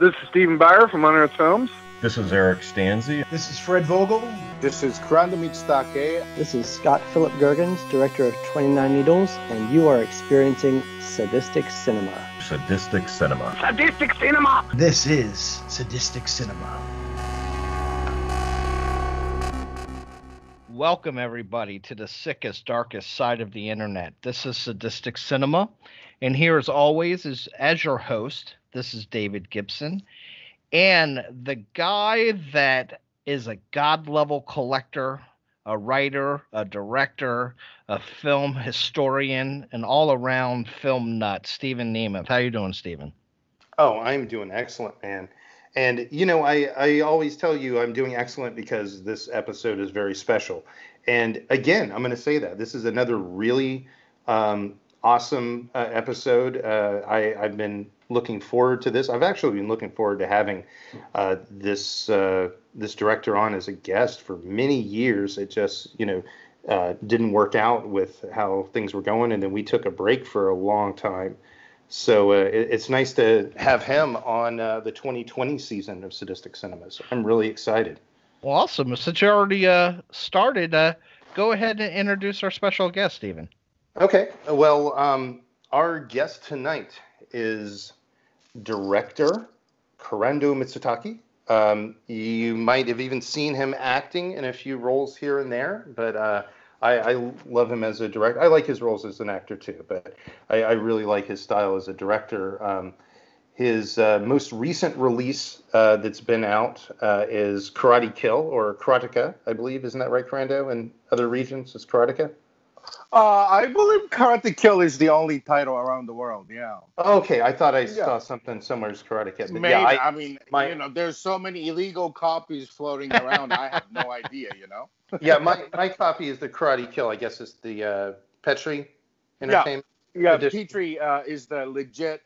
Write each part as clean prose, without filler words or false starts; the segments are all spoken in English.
This is Stephen Byer from Unearthed Films. This is Eric Stanzi. This is Fred Vogel. This is Kurando Mitsutake. This is Scott Philip Gergens, director of 29 Needles, and you are experiencing Sadistic Cinema. Sadistic Cinema. Sadistic Cinema! This is Sadistic Cinema. Welcome, everybody, to the sickest, darkest side of the internet. This is Sadistic Cinema, and here, as always, is as your host, this is David Gibson, and the guy that is a god-level collector, a writer, a director, a film historian, and all-around film nut, Stephen Nemeth. How you doing, Stephen? Oh, I'm doing excellent, man. And, you know, I always tell you I'm doing excellent because this episode is very special. And, again, I'm going to say that. This is another really awesome episode. I've been looking forward to this. I've actually been looking forward to having this director on as a guest for many years. It just, didn't work out with how things were going, and then we took a break for a long time. So it's nice to have him on the 2020 season of Sadistic Cinema. So I'm really excited. Well, awesome. Since you already started, go ahead and introduce our special guest, Stephen. Okay. Well, our guest tonight is director Kurando Mitsutake. You might have even seen him acting in a few roles here and there, but I love him as a director. I like his roles as an actor too, but I really like his style as a director. His most recent release that's been out is Karate Kill, or Karateka, I believe. Isn't that right, Kurando? In other regions, it's Karateka? I believe Karate Kill is the only title around the world, yeah. Okay, I thought I saw something somewhere as Karate Kill. Maybe, yeah, there's so many illegal copies floating around, I have no idea, Yeah, my copy is the Karate Kill. I guess it's the Petrie Entertainment. Yeah, Petrie is the legit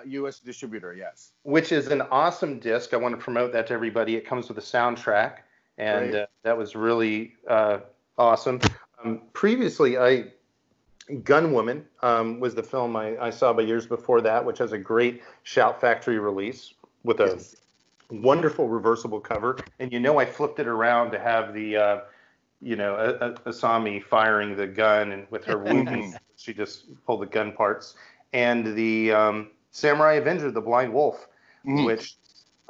U.S. distributor, yes. Which is an awesome disc. I want to promote that to everybody. It comes with a soundtrack, and that was really awesome. Previously, GUNWOMAN was the film I saw by years before that, which has a great Shout Factory release with a wonderful reversible cover. And I flipped it around to have the, Asami firing the gun and with her wounds, she just pulled the gun parts. And the Samurai Avenger, The Blind Wolf, which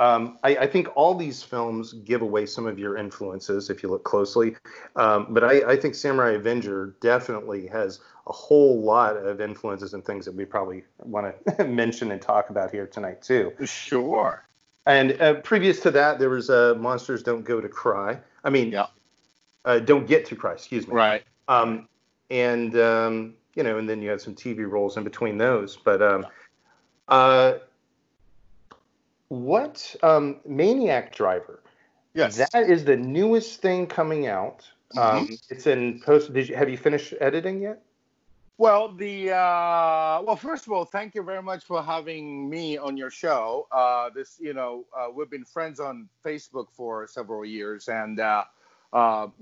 I think all these films give away some of your influences if you look closely. But I think Samurai Avenger definitely has a whole lot of influences and things that we probably want to mention and talk about here tonight, too. Sure. And previous to that, there was Monsters Don't Go to Cry. Don't Get to Cry, excuse me. Right. And then you had some TV roles in between those. But what Maniac Driver? Yes, that is the newest thing coming out. It's in post. Have you finished editing yet? Well, first of all, thank you very much for having me on your show. We've been friends on Facebook for several years, and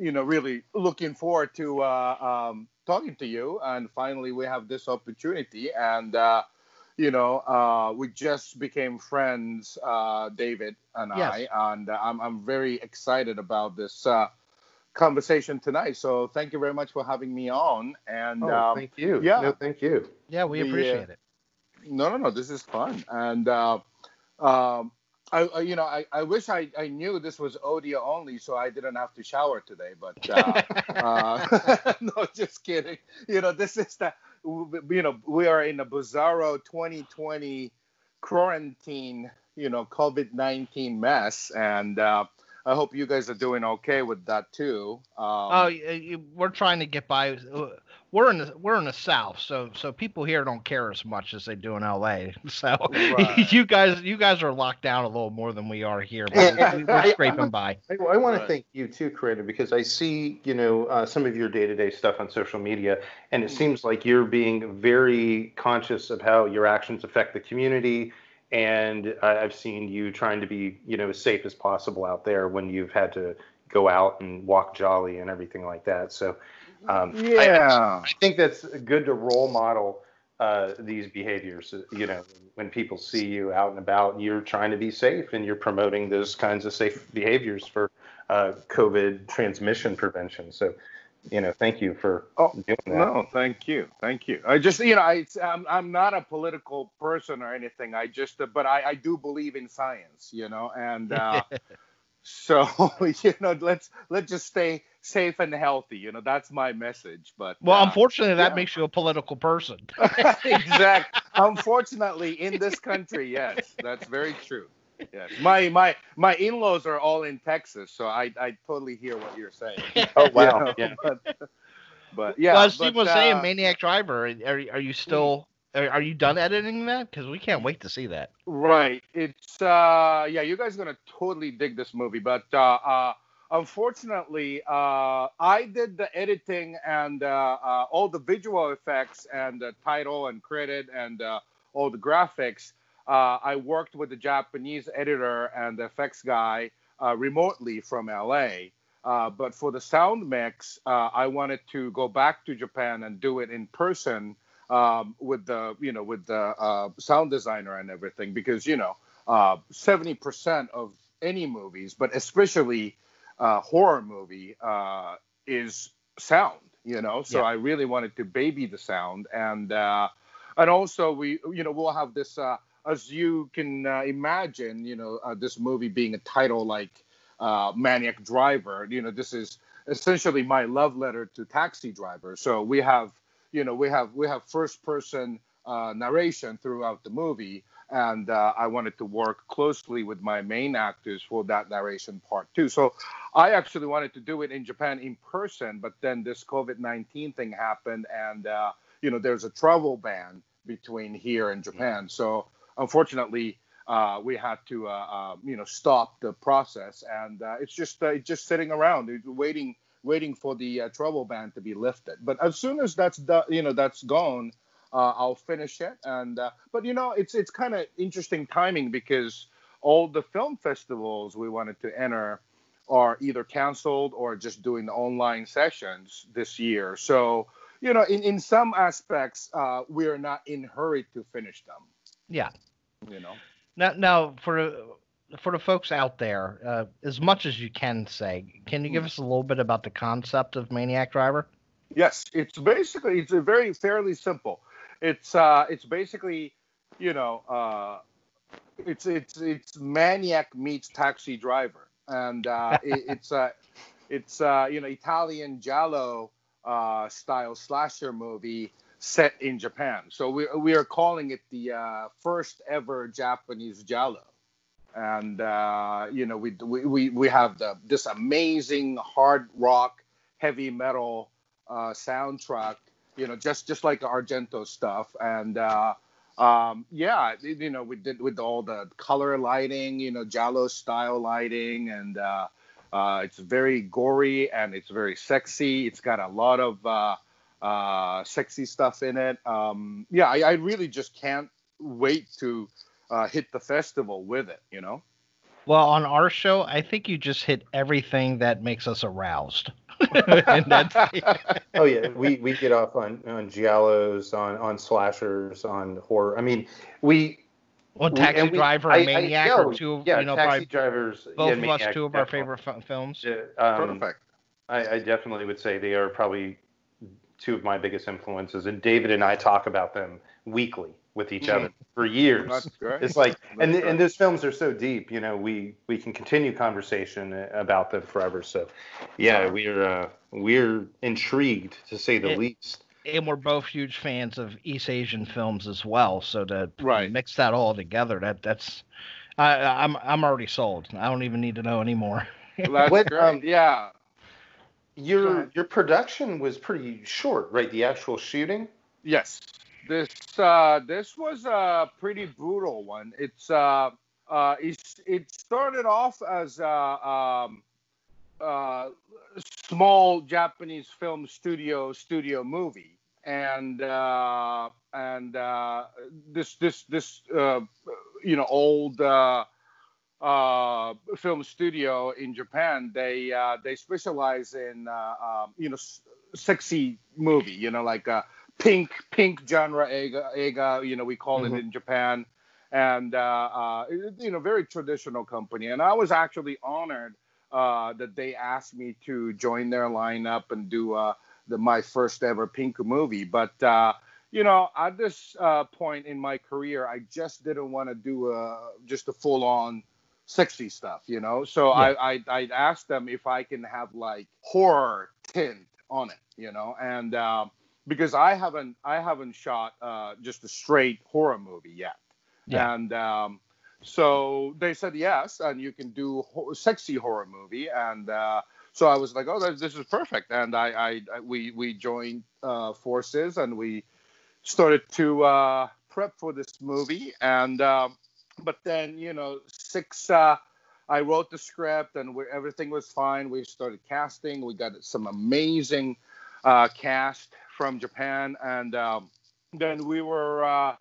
really looking forward to talking to you. And finally, we have this opportunity, and we just became friends, David and I, and I'm very excited about this conversation tonight. So thank you very much for having me on. And thank you. Yeah, no, thank you. Yeah, we appreciate it. No, this is fun. And I wish I knew this was audio only, so I didn't have to shower today. But no, just kidding. This is we are in a bizarro 2020 quarantine, COVID-19 mess, and I hope you guys are doing okay with that too. We're trying to get by. We're in the South, so people here don't care as much as they do in LA. So you guys are locked down a little more than we are here, but we're scraping by. I want to thank you too, Kurando, because I see some of your day-to-day stuff on social media, and it seems like you're being very conscious of how your actions affect the community. And I've seen you trying to be, as safe as possible out there when you've had to go out and walk jolly and everything like that. So I think that's good to role model these behaviors. When people see you out and about, you're trying to be safe and you're promoting those kinds of safe behaviors for COVID transmission prevention. So, thank you for doing that. No, thank you. I just, I'm not a political person or anything. But I do believe in science, and so, let's just stay safe and healthy. That's my message. But unfortunately, that makes you a political person. Exactly. Unfortunately, in this country, yes, that's very true. Yes, my in-laws are all in Texas, so I totally hear what you're saying. Oh wow! Yeah. But yeah. Well, as Steve was saying, Maniac Driver. Are you still? Are you done editing that? Because we can't wait to see that. Right. It's you guys are gonna totally dig this movie, but unfortunately, I did the editing and all the visual effects and the title and credit and all the graphics. I worked with the Japanese editor and the effects guy remotely from LA. But for the sound mix, I wanted to go back to Japan and do it in person with the sound designer and everything, because 70% of any movies, but especially horror movie, is sound. So I really wanted to baby the sound, and also we'll have this. As you can imagine, this movie being a title like Maniac Driver, this is essentially my love letter to Taxi Driver. So we have first person narration throughout the movie, and I wanted to work closely with my main actors for that narration part too. So I actually wanted to do it in Japan in person, but then this COVID-19 thing happened, and there's a travel ban between here and Japan. So unfortunately, we had to stop the process, and it's just sitting around waiting for the travel ban to be lifted. But as soon as that's gone, I'll finish it. And but it's kind of interesting timing, because all the film festivals we wanted to enter are either canceled or just doing the online sessions this year. So in some aspects, we are not in hurry to finish them. Yeah. Now for the folks out there, as much as you can say, can you give us a little bit about the concept of Maniac Driver? Yes, it's very fairly simple. It's basically it's Maniac meets Taxi Driver, and it's Italian giallo style slasher movie set in Japan. So we are calling it the first ever Japanese giallo, and we have this amazing hard rock, heavy metal soundtrack, just like Argento stuff, and we did with all the color lighting, giallo style lighting, and it's very gory and it's very sexy. It's got a lot of sexy stuff in it. I really just can't wait to hit the festival with it, Well, on our show, I think you just hit everything that makes us aroused. And that's, Oh yeah, we get off on giallos, on slashers, on horror. I mean, Taxi Driver and Maniac are two. Taxi Drivers. Both of Maniac, us, two of our favorite films. Perfect. I definitely would say they are probably two of my biggest influences, and David and I talk about them weekly with each other for years. That's great. It's like, and those films are so deep, we can continue conversation about them forever. So, yeah, we're intrigued, to say the least. And we're both huge fans of East Asian films as well. So to mix that all together, I'm already sold. I don't even need to know anymore. That's great. Yeah. Your production was pretty short, right? The actual shooting? Yes. This was a pretty brutal one. It started off as a small Japanese film studio movie, and this old film studio in Japan, they specialize in sexy movie, like pink genre eiga, we call it in Japan, and very traditional company. And I was actually honored that they asked me to join their lineup and do my first ever pink movie. But at this point in my career, I just didn't want to do just a full on sexy stuff, So I asked them if I can have like horror tint on it, and because I haven't shot just a straight horror movie yet, and so they said yes, and you can do sexy horror movie, and so I was like, oh, this is perfect, and we joined forces, and we started to prep for this movie, and but then I wrote the script, and everything was fine. We started casting. We got some amazing cast from Japan, and then we were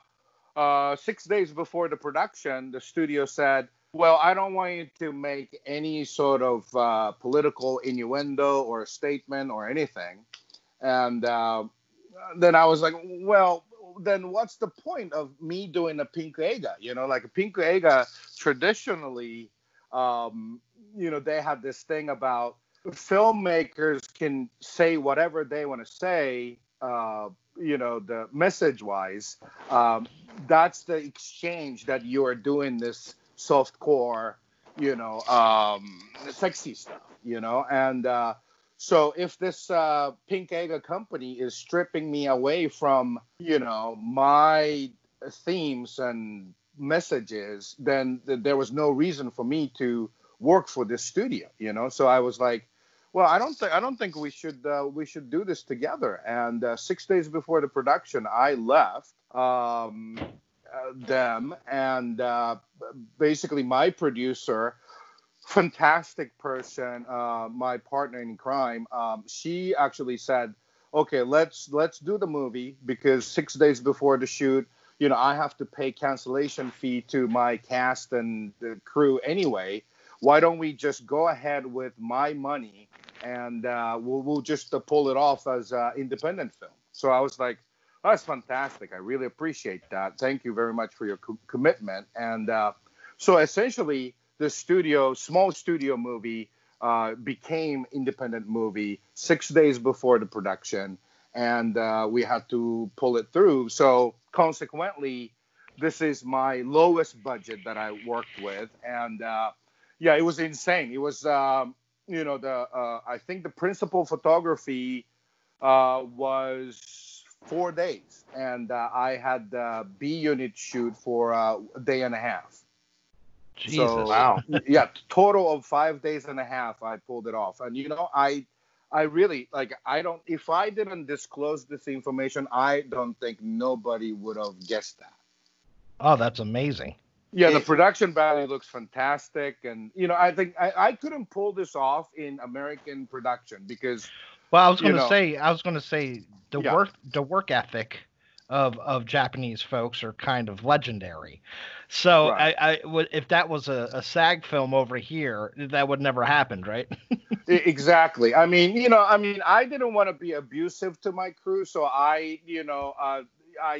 6 days before the production. The studio said, well, I don't want you to make any sort of political innuendo or statement or anything. And then I was like, well, then what's the point of me doing a pink eiga? Like a pink eiga traditionally, they have this thing about filmmakers can say whatever they want to say, the message wise. That's the exchange that you are doing this softcore, sexy stuff, and so if this pink eiga company is stripping me away from, my themes and messages, then there was no reason for me to work for this studio, So I was like, well, I don't think we should do this together. And 6 days before the production, I left them, and basically my producer, fantastic person, my partner in crime, she actually said, okay, let's do the movie, because 6 days before the shoot, I have to pay cancellation fee to my cast and the crew anyway. Why don't we just go ahead with my money, and we'll just pull it off as an independent film. So I was like, that's fantastic. I really appreciate that. Thank you very much for your commitment. And so essentially, the small studio movie became independent movie 6 days before the production, and we had to pull it through. So consequently, this is my lowest budget that I worked with, and it was insane. It was I think the principal photography was 4 days, and I had the B unit shoot for a day and a half. Jesus. So, wow. Yeah, total of 5 days and a half, I pulled it off. And, I really, if I didn't disclose this information, I don't think nobody would have guessed that. Oh, that's amazing. Yeah, the production value looks fantastic. And, I think I couldn't pull this off in American production because. Well, I was going to say the work ethic of Japanese folks are kind of legendary. So right. If that was a SAG film over here, that would never happen, right? Exactly. I mean, I didn't want to be abusive to my crew, so I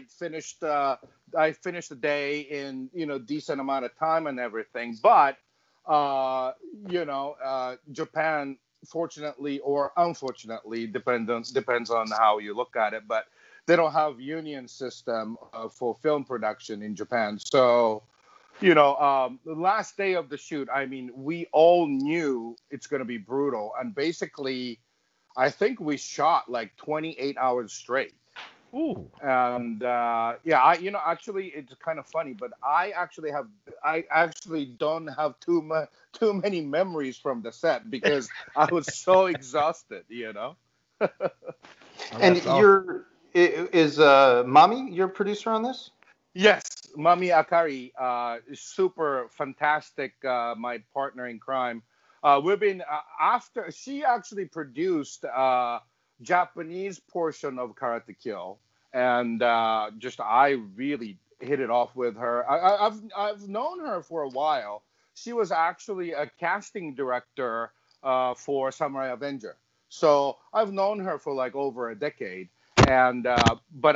finished the day in decent amount of time and everything. But Japan, fortunately or unfortunately, depends on how you look at it, but they don't have union system for film production in Japan. So, the last day of the shoot, I mean, we all knew it's going to be brutal. And basically, I think we shot like 28 hours straight. Ooh. And actually, it's kind of funny, but I actually don't have too many memories from the set because I was so exhausted, And awesome. Is Mami your producer on this? Yes, Mami Akari, super fantastic, my partner in crime. We've been after she actually produced Japanese portion of Karate Kill, and I really hit it off with her. I've known her for a while. She was actually a casting director for Samurai Avenger, so I've known her for like over a decade. And but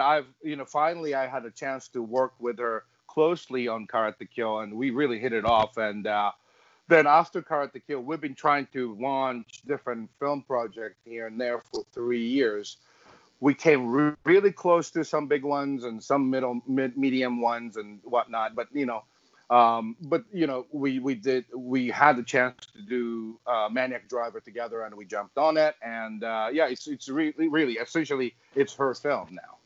finally I had a chance to work with her closely on Karate Kill, and we really hit it off. And then after Karate Kill, we've been trying to launch different film projects here and there for 3 years. We came really close to some big ones and some medium ones and whatnot. But we had the chance to do Maniac Driver together, and we jumped on it. And it's really essentially it's her film now.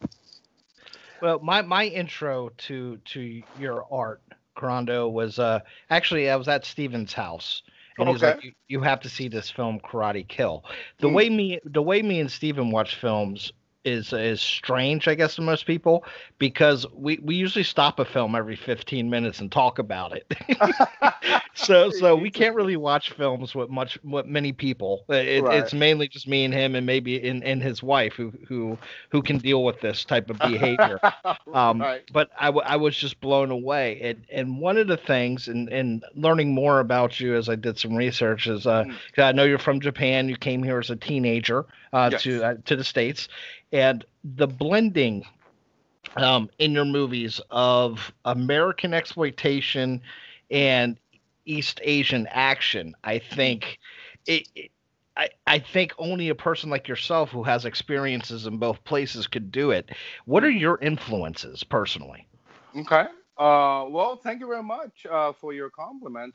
Well, my intro to your art, Kurando, was actually I was at Steven's house, and he's like, "You have to see this film, Karate Kill." The way me and Steven watch films is strange, I guess, to most people, because we usually stop a film every 15 minutes and talk about it. so we can't really watch films with many people. It's mainly just me and him, and maybe and his wife who can deal with this type of behavior. But I was just blown away. And one of the things, and learning more about you as I did some research, is 'cause I know you're from Japan. You came here as a teenager to the States. And the blending in your movies of American exploitation and East Asian action, I think I think only a person like yourself who has experiences in both places could do it. What are your influences personally? Okay. Well, thank you very much for your compliment.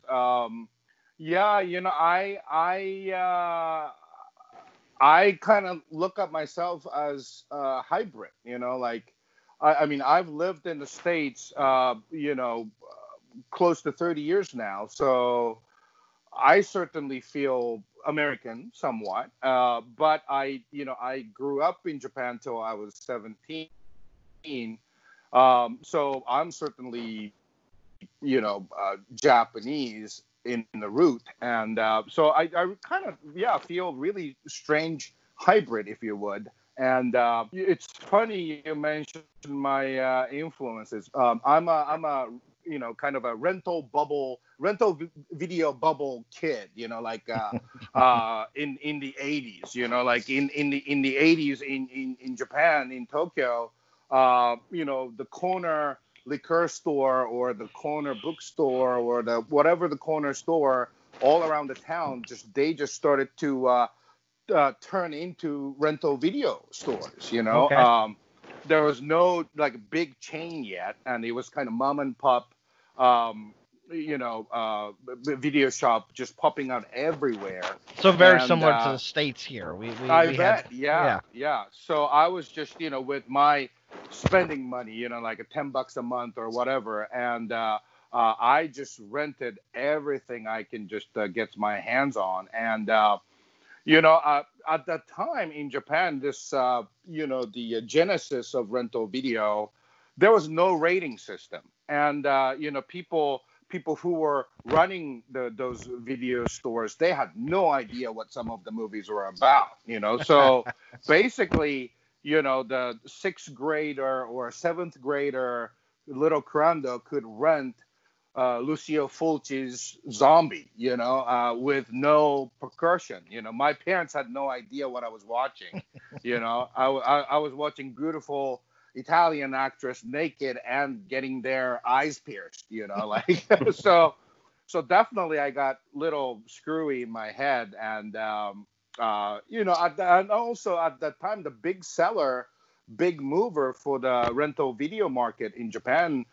I kind of look at myself as a hybrid, I mean, I've lived in the States, close to 30 years now. So I certainly feel American somewhat. But I grew up in Japan till I was 17. So I'm certainly, Japanese in the root, and so I kind of feel really strange hybrid, if you would. And it's funny you mentioned my influences. I'm a kind of a rental video bubble kid, in the 80s, like in the 80s in Japan, in Tokyo, the corner liquor store or the corner bookstore or whatever the corner store all around the town, they just started to turn into rental video stores. There was no big chain yet, and it was kind of mom and pop video shop just popping out everywhere. So very similar to the States here. I bet. Yeah. So I was just with my spending money, like $10 a month or whatever, and I just rented everything I can just get my hands on. And at that time in Japan, this the genesis of rental video, there was no rating system, and people who were running those video stores, they had no idea what some of the movies were about. So basically, the 6th grader or 7th grader little Kurando could rent Lucio Fulci's Zombie, with no percussion. My parents had no idea what I was watching. I was watching beautiful Italian actress naked and getting their eyes pierced, so definitely I got little screwy in my head. And and also at that time, the big mover for the rental video market in Japan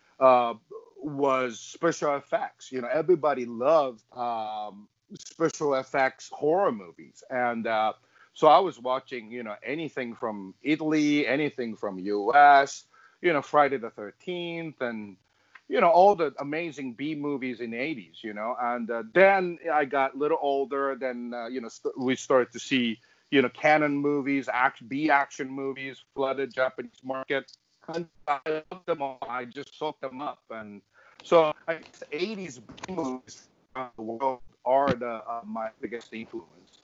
was special effects. Everybody loved special effects horror movies. And so I was watching, anything from Italy, anything from US, Friday the 13th, and, all the amazing B movies in the 80s, and then I got a little older. Then, we started to see, canon movies, B action movies, flooded Japanese market. And I loved them all. I just soaked them up. And so I guess the 80s B movies around the world are my biggest influence.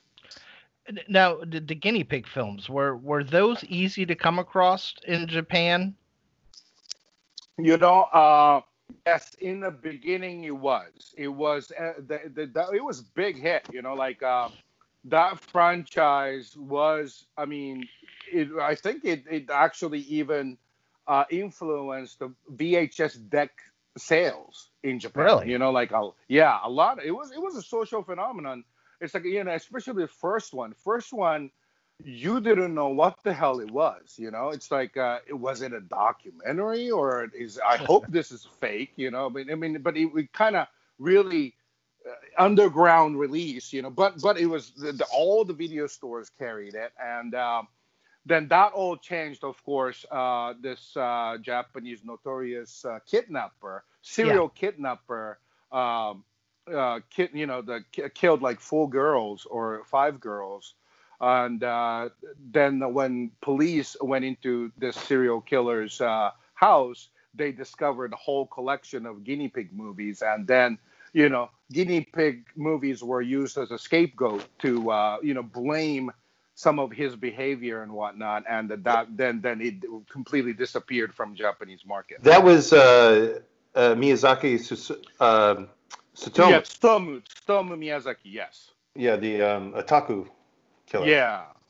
Now, the Guinea Pig films, were those easy to come across in Japan? Yes, in the beginning it was. It was it was big hit. That franchise was. I mean, I think it actually even influenced the VHS deck sales in Japan. Really? You know, like a lot. It was a social phenomenon. It's like, you know, especially the first one. First one, you didn't know what the hell it was. You know, it's like, was it a documentary or is? I hope this is fake. You know, but I mean, but it kind of really underground release. You know, but it was all the video stores carried it, and then that all changed, of course. This Japanese notorious serial kidnapper, killed like 4 girls or 5 girls. And then when police went into this serial killer's house, they discovered a whole collection of guinea pig movies. And then, you know, guinea pig movies were used as a scapegoat to, blame some of his behavior and whatnot, and then it completely disappeared from Japanese market. That was Miyazaki Tsutomu. Yeah, Tsutomu Miyazaki. Yes. Yeah, the otaku killer.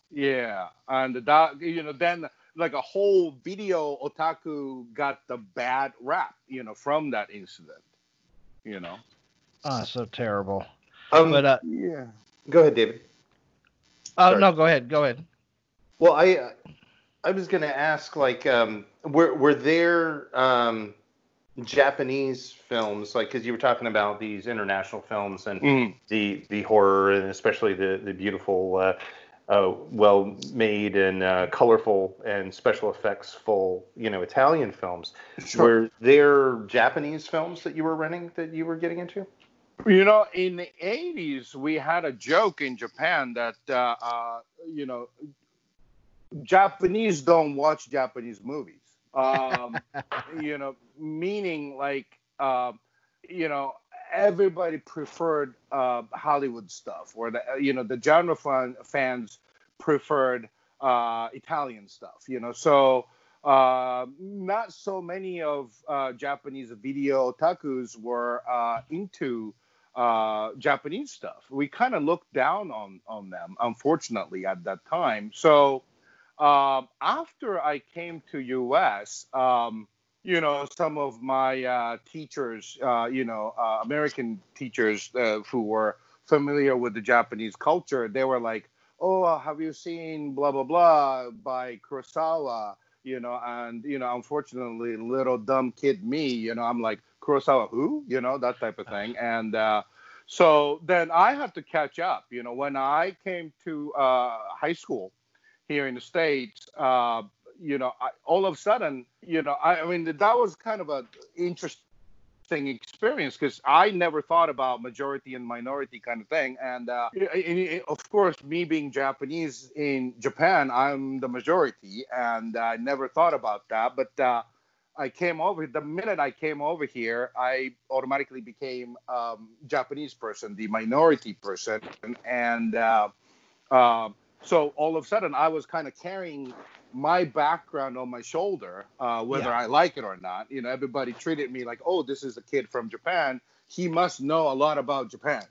Yeah, and that, you know, then like a whole video otaku got the bad rap, you know, from that incident. You know. So terrible. But yeah. Go ahead, David. No, go ahead. Well, I was going to ask, like, were there Japanese films, like, because you were talking about these international films and the horror and especially the beautiful, well-made and colorful and special effects full, you know, Italian films. Sure. Were there Japanese films that you were renting that you were getting into? You know, in the 80s, we had a joke in Japan that, Japanese don't watch Japanese movies. You know, meaning like, everybody preferred Hollywood stuff, or the genre fans preferred Italian stuff, you know. So not so many of Japanese video otakus were into Japanese stuff. We kind of looked down on them, unfortunately, at that time. So after I came to US, some of my teachers, American teachers who were familiar with the Japanese culture, they were like, "Oh, have you seen blah blah blah by Kurosawa?" You know, and unfortunately, little dumb kid me, I'm like, Kurosawa who? That type of thing. And so then I had to catch up. When I came to high school here in the States, all of a sudden, I mean, that was kind of an interesting experience because I never thought about majority and minority kind of thing. And of course, me being Japanese in Japan, I'm the majority, and I never thought about that. But I came over. The minute I came over here, I automatically became Japanese person, the minority person, and so all of a sudden I was kind of carrying my background on my shoulder, whether I like it or not. Everybody treated me like, oh, this is a kid from Japan. He must know a lot about Japan.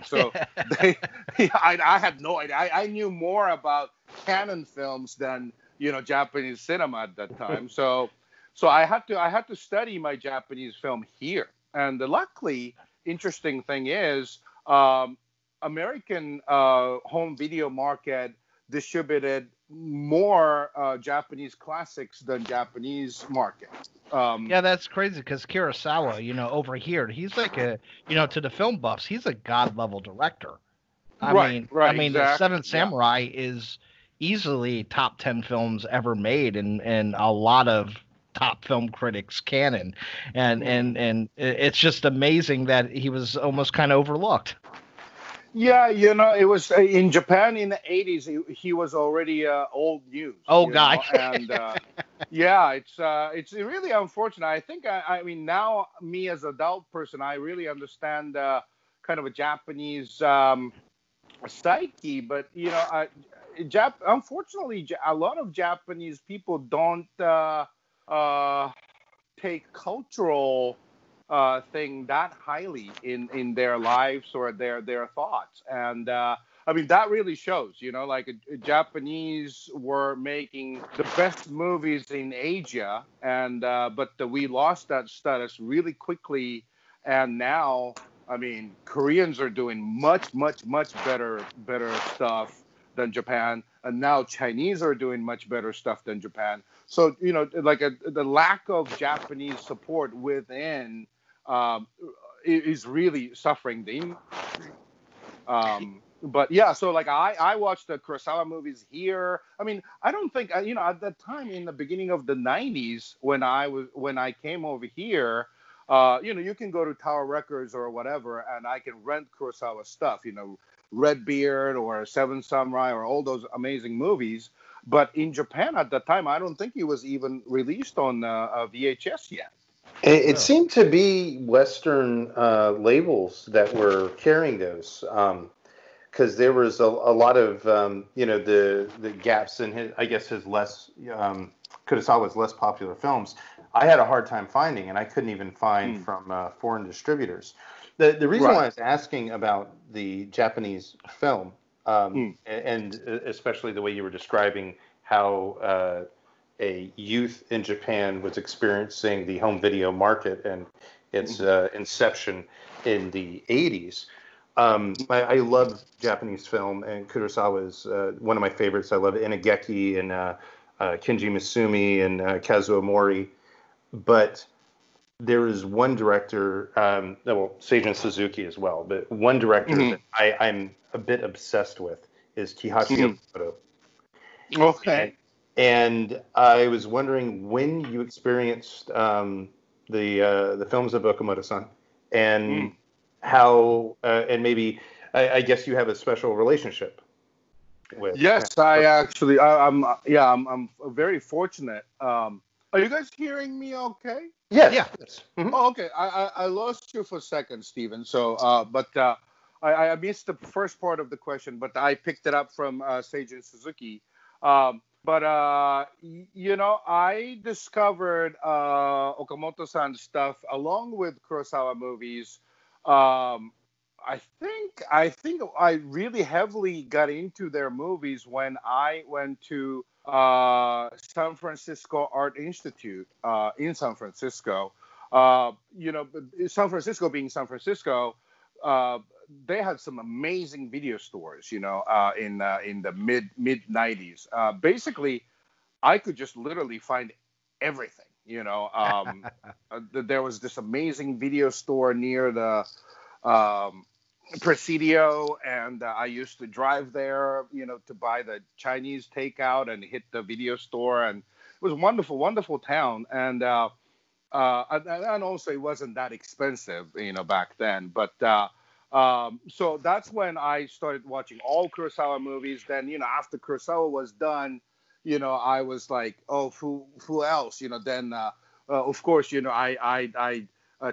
So I had no idea. I knew more about canon films than Japanese cinema at that time. So I had to study my Japanese film here. And the luckily interesting thing is, American home video market distributed more Japanese classics than Japanese market. Yeah, that's crazy because Kurosawa, over here, he's like to the film buffs, he's a god level director. I mean, exactly. The Seventh Samurai is easily top 10 films ever made, and a lot of top film critics canon, and it's just amazing that he was almost kind of overlooked. Yeah, it was in Japan in the 80s. He was already old news. Oh, guy. And it's really unfortunate. I think I mean now me as an adult person, I really understand kind of a Japanese psyche. But unfortunately, a lot of Japanese people don't take cultural thing that highly in their lives or their thoughts. And I mean, that really shows, like Japanese were making the best movies in Asia, and but we lost that status really quickly, and now, I mean, Koreans are doing much better stuff than Japan, and now Chinese are doing much better stuff than Japan. So like the lack of Japanese support within is really suffering the industry. But yeah, so like I watched the Kurosawa movies here. I mean, I don't think at that time in the beginning of the 90s when I came over here, you can go to Tower Records or whatever, and I can rent Kurosawa stuff, Redbeard or Seven Samurai or all those amazing movies. But in Japan at that time, I don't think it was even released on VHS yet. It seemed to be Western labels that were carrying those, because there was a lot of the gaps in his less Kurosawa's less popular films. I had a hard time finding, and I couldn't even find from foreign distributors. The reason why I was asking about the Japanese film, and especially the way you were describing how a youth in Japan was experiencing the home video market and its inception in the 80s. I love Japanese film, and Kurosawa is one of my favorites. I love Inageki and Kenji Misumi and Kazuo Mori. But there is one director, Seijun Suzuki as well, but one director that I'm a bit obsessed with is Kihachi Okamoto. Okay. And I was wondering when you experienced the films of Okamoto-san, and how, and maybe I guess you have a special relationship with. Yes, I actually, I'm very fortunate. Are you guys hearing me okay? Yes. Yeah. Oh, okay. I lost you for a second, Stephen. So, but I missed the first part of the question, but I picked it up from Seijun Suzuki. But I discovered Okamoto-san's stuff along with Kurosawa movies. I think I really heavily got into their movies when I went to San Francisco Art Institute in San Francisco. San Francisco being San Francisco, they had some amazing video stores, in the mid 90s. Basically, I could just literally find everything. There was this amazing video store near the Presidio, and I used to drive there, to buy the Chinese takeout and hit the video store, and it was a wonderful town, and also it wasn't that expensive, back then, but so that's when I started watching all Kurosawa movies. Then, after Kurosawa was done, I was like, oh, who else? Then of course, I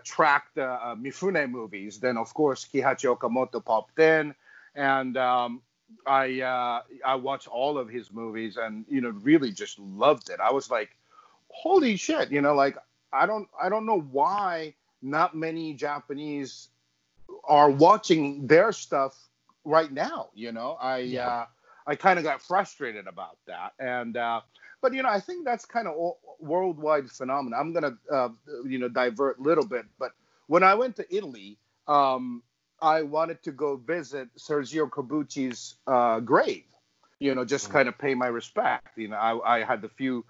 tracked Mifune movies. Then, of course, Kihachi Okamoto popped in, and I watched all of his movies, and really just loved it. I was like, holy shit, like I don't know why not many Japanese are watching their stuff right now. I kind of got frustrated about that, and but I think that's kind of a worldwide phenomenon. I'm gonna divert a little bit, but when I went to Italy, I wanted to go visit Sergio Corbucci's grave, just kind of pay my respect. I had a few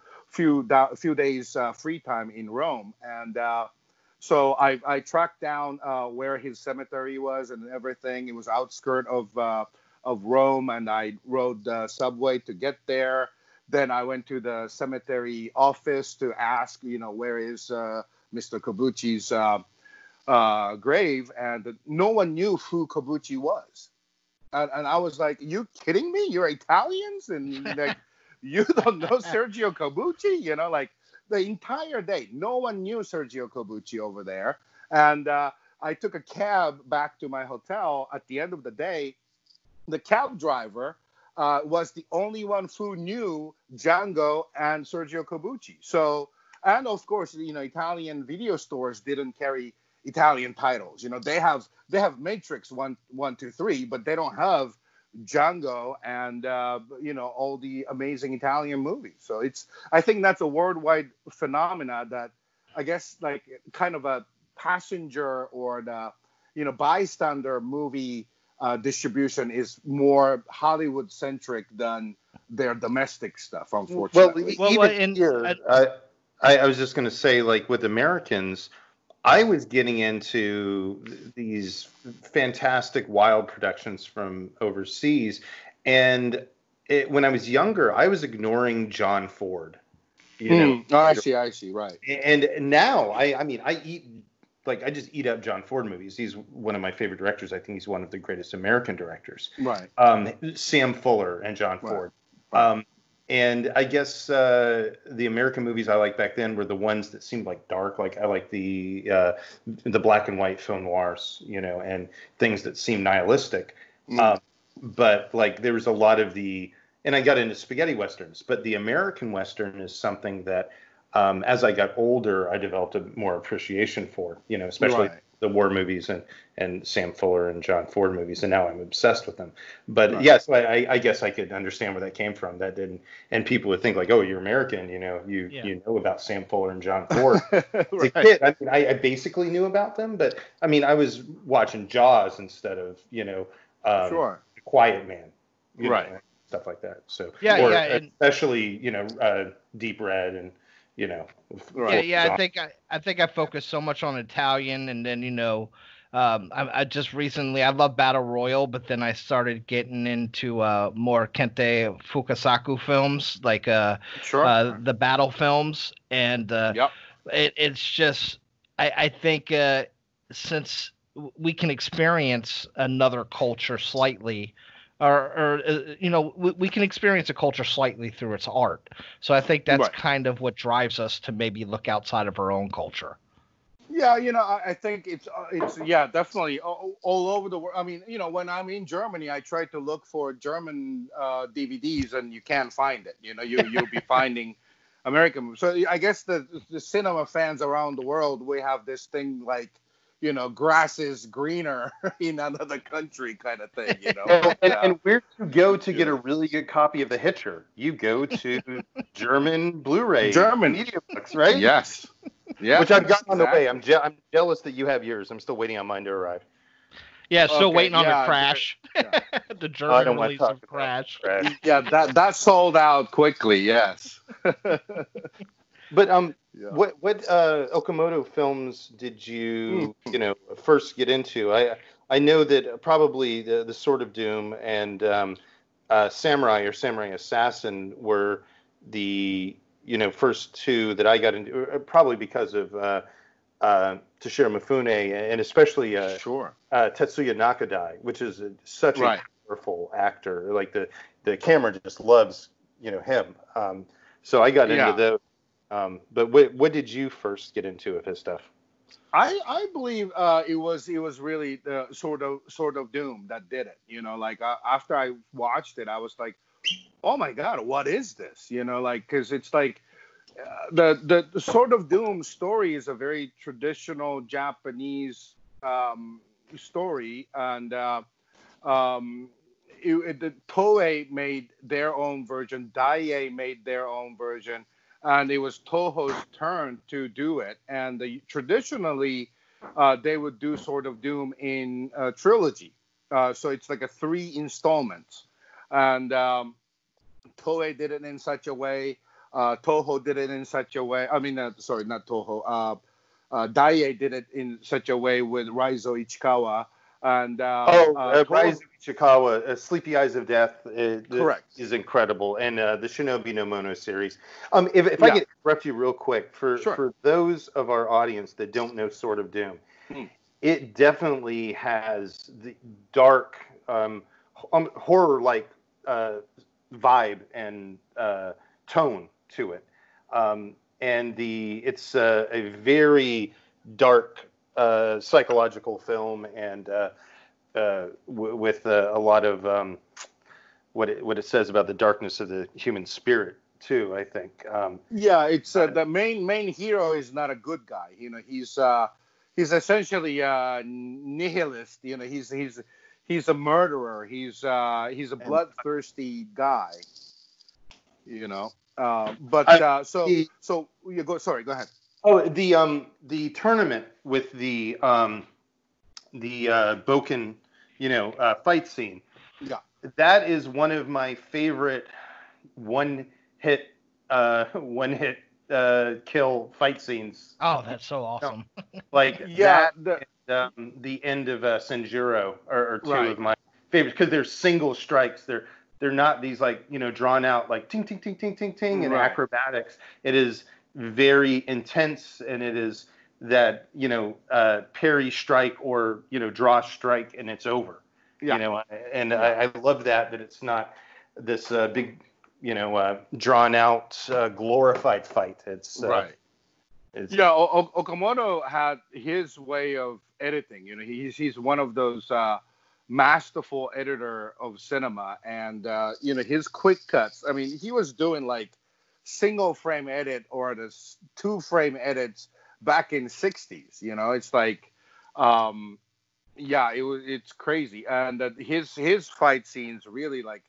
days free time in Rome, and so I tracked down where his cemetery was and everything. It was outskirt of Rome, and I rode the subway to get there. Then I went to the cemetery office to ask, where is Mr. Corbucci's grave, and no one knew who Corbucci was. And I was like, you kidding me? You're Italians, and like you don't know Sergio Corbucci? Like the entire day, no one knew Sergio Corbucci over there. And I took a cab back to my hotel. At the end of the day, the cab driver was the only one who knew Django and Sergio Corbucci. So, and of course, Italian video stores didn't carry Italian titles. They have Matrix 1, 2, 3, but they don't have Django, and all the amazing Italian movies. So I think that's a worldwide phenomena that I guess like kind of a passenger or the bystander movie distribution is more Hollywood centric than their domestic stuff, unfortunately. I was just going to say, like with Americans, I was getting into these fantastic wild productions from overseas, and when I was younger, I was ignoring John Ford. I see, right. And now, I just eat up John Ford movies. He's one of my favorite directors. I think he's one of the greatest American directors. Right. Sam Fuller and John Ford. Right. And I guess the American movies I liked back then were the ones that seemed like dark. Like I like the black and white film noirs, and things that seemed nihilistic. But like there was a lot of and I got into spaghetti westerns. But the American western is something that, as I got older, I developed a more appreciation for. Especially the war movies and Sam Fuller and John Ford movies, and now I'm obsessed with them. But yes, I guess I could understand where that came from. That didn't, and people would think like, oh, you're American, you know about Sam Fuller and John Ford. As a kid, I basically knew about them, but I mean, I was watching Jaws instead of Quiet Man, stuff like that. So especially Deep Red and. I think I focused so much on Italian, and then I just recently I love Battle Royal, but then I started getting into more Kente Fukasaku films, like the battle films, and it's just I think since we can experience another culture slightly. We can experience a culture slightly through its art. So I think that's kind of what drives us to maybe look outside of our own culture. Yeah, I think it's definitely all over the world. I mean, when I'm in Germany, I try to look for German DVDs, and you can't find it. You'll be finding American movies. So I guess the cinema fans around the world, we have this thing like, grass is greener in another country kind of thing, And where do you go to get a really good copy of The Hitcher? You go to German Blu-ray media books, right? Yes. Yeah. Which I've got on the way. I'm jealous that you have yours. I'm still waiting on mine to arrive. Yeah, still waiting on the Crash. The German release of Crash. Yeah, that sold out quickly, yes. But what Okamoto films did you first get into? I know that probably the Sword of Doom and Samurai or Samurai Assassin were the first two that I got into, probably because of Toshiro Mifune and especially Tetsuya Nakadai, which is such a powerful actor. Like the camera just loves him. So I got into those. But what did you first get into of his stuff? I believe it was really the Sword of Doom that did it. After I watched it, I was like, oh my God, what is this? Because it's like the Sword of Doom story is a very traditional Japanese story, and the Toei made their own version, Daiei made their own version. And it was Toho's turn to do it. And traditionally, they would do Sword of Doom in a trilogy. So it's like a 3 installments. And Toei did it in such a way. Toho did it in such a way. I mean, sorry, not Toho. Daiei did it in such a way with Raizo Ichikawa. And Raizo Ichikawa, Sleepy Eyes of Death is incredible, and the Shinobi no Mono series. If I could interrupt you real quick, for those of our audience that don't know Sword of Doom, it definitely has the dark horror-like vibe and tone to it, and it's a very dark psychological film, and with a lot of what it says about the darkness of the human spirit too. I think. It's the main hero is not a good guy. He's essentially a nihilist. he's a murderer. He's a bloodthirsty guy. You know. So you go. Sorry, go ahead. Oh, the tournament with the Boken, fight scene. Yeah. That is one of my favorite one hit kill fight scenes. Oh, that's so awesome. Like Yeah, that, the end of Sanjuro are two Right. of my favorites because they're single strikes. They're not these drawn out like ting ting ting ting ting ting and Right. acrobatics. It is very intense, and it is that parry strike or draw strike and it's over. Yeah. I love that it's not this big drawn out glorified fight. It's right. It's, Okamoto had his way of editing. He's one of those masterful editor of cinema, and his quick cuts. I mean, he was doing like single frame edit or the 2-frame edits back in 60s. It's like, it's crazy, and his fight scenes really like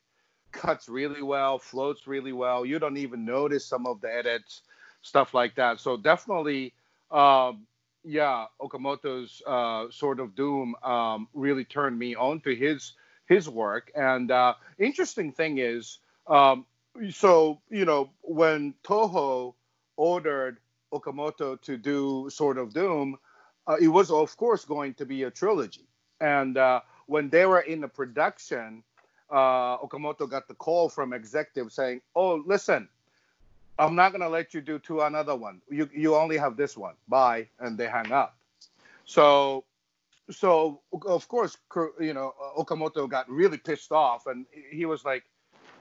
cuts really well, floats really well. You don't even notice some of the edits, stuff like that. So definitely, Okamoto's Sword of Doom really turned me on to his work. And interesting thing is, when Toho ordered Okamoto to do Sword of Doom, it was of course going to be a trilogy. And when they were in the production, Okamoto got the call from executive saying, "Oh, listen, I'm not gonna let you do another one. You only have this one. Bye," and they hang up. So of course, Okamoto got really pissed off, and he was like,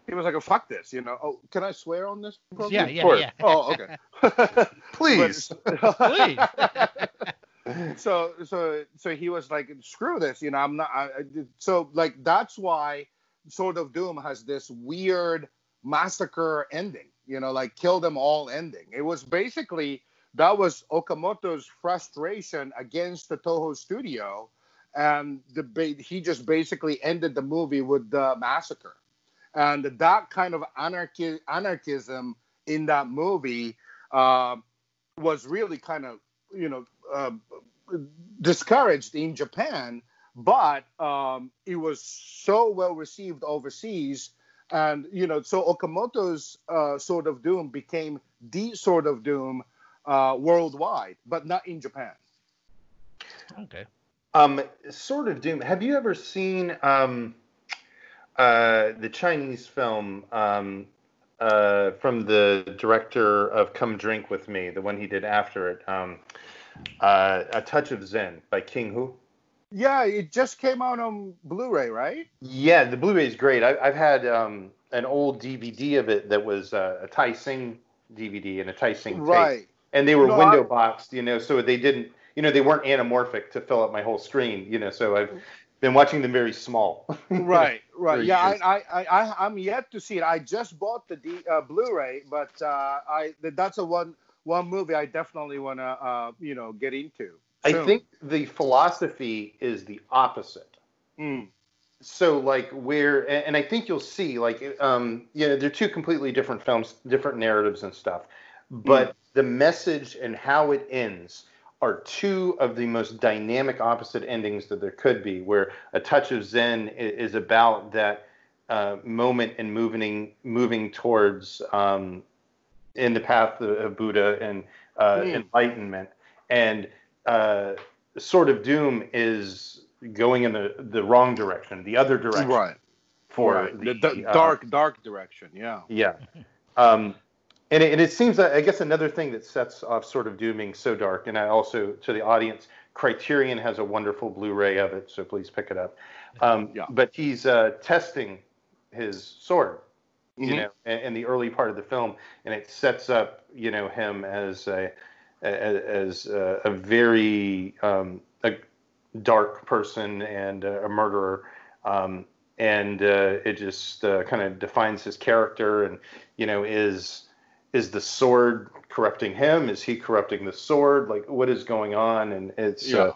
"Oh, fuck this," Oh, can I swear on this program? Yeah. Oh, okay. please. Please. So he was like, "Screw this," I'm not. So like that's why Sword of Doom has this weird massacre ending. Like kill them all ending. It was basically that was Okamoto's frustration against the Toho studio, and he just basically ended the movie with the massacre, and that kind of anarchism in that movie was really kind of discouraged in Japan, but it was so well received overseas. And, so Okamoto's Sword of Doom became the Sword of Doom worldwide, but not in Japan. Okay. Sword of Doom. Have you ever seen the Chinese film from the director of Come Drink With Me, the one he did after it, A Touch of Zen by King Hu? Yeah, it just came out on Blu-ray, right? Yeah, the Blu-ray is great. I've had an old DVD of it that was a Tai Sing DVD and a Tai Sing tape. Right. And they were window boxed, so they didn't, they weren't anamorphic to fill up my whole screen, so I've been watching them very small. Right. Yeah, I'm yet to see it. I just bought the Blu-ray, but that's one movie I definitely want to, get into. I think the philosophy is the opposite. So like and I think you'll see they're two completely different films, different narratives and stuff, but the message and how it ends are two of the most dynamic opposite endings that there could be, where A Touch of Zen is about that moment and moving towards in the path of Buddha and enlightenment, and Sword of Doom is going in the wrong direction, the other direction. Right. For the dark direction. Yeah. Yeah. And it seems that, I guess, another thing that sets off Sword of Doom being so dark, and I also, to the audience, Criterion has a wonderful Blu-ray of it, so please pick it up. But he's testing his sword, in the early part of the film, and it sets up, him as a very a dark person and a murderer, and it just kind of defines his character, and is the sword corrupting him? Is he corrupting the sword? Like, what is going on? And it's a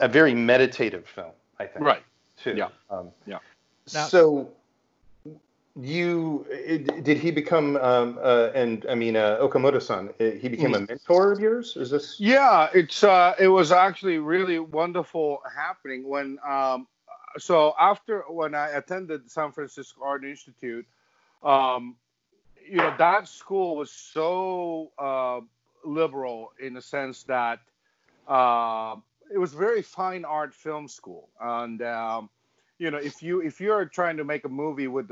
very meditative film, I think. Right. too. Yeah. Yeah. So did he become Okamoto-san? He became a mentor of yours? Is this? Yeah, it was actually really wonderful happening when so after when I attended San Francisco Art Institute, that school was so liberal in the sense that it was very fine art film school, and if you're trying to make a movie with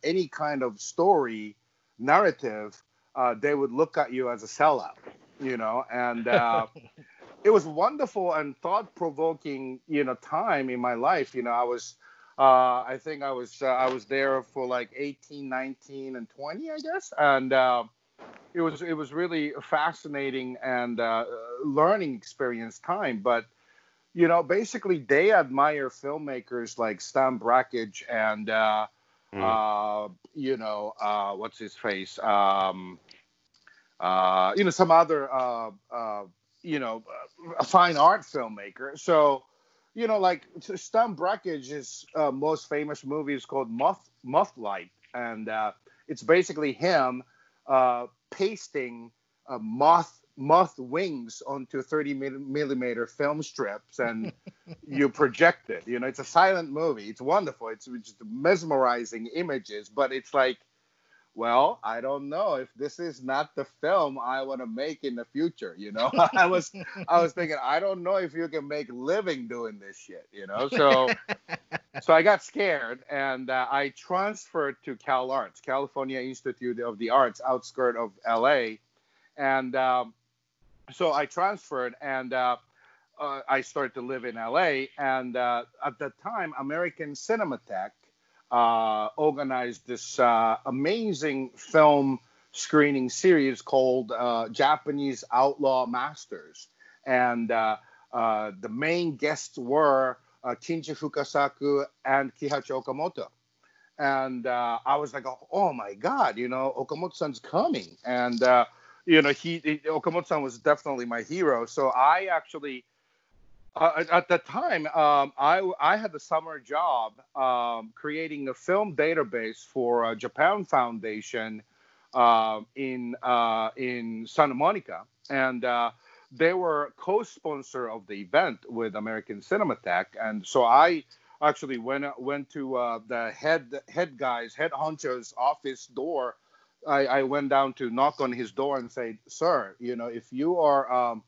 any kind of story narrative, they would look at you as a sellout, and it was wonderful and thought-provoking, time in my life. I think I was there for like 18, 19, and 20, I guess, and it was really a fascinating and learning experience time. But basically they admire filmmakers like Stan Brakhage and what's his face, some other a fine art filmmaker. So like Stan Brakhage's most famous movie is called Mothlight, and it's basically him pasting moth wings onto 30 millimeter film strips, and you project it. It's a silent movie. It's wonderful. It's just mesmerizing images, but it's like, well, I don't know if this is not the film I want to make in the future. I was thinking, I don't know if you can make living doing this shit. So I got scared, and I transferred to Cal Arts, California Institute of the Arts, outskirt of LA, and so I transferred, and I started to live in LA, and at that time, American Cinematographer organized this amazing film screening series called Japanese Outlaw Masters, and the main guests were Kinji Fukasaku and Kihachi Okamoto, and I was like, oh my God, Okamoto-san's coming, and Okamoto-san was definitely my hero. So I actually, at the time, I had the summer job creating a film database for Japan Foundation in Santa Monica, and they were co-sponsor of the event with American Cinematographer, and so I actually went to the head honcho's office door. I went down to knock on his door and say, sir, if you are,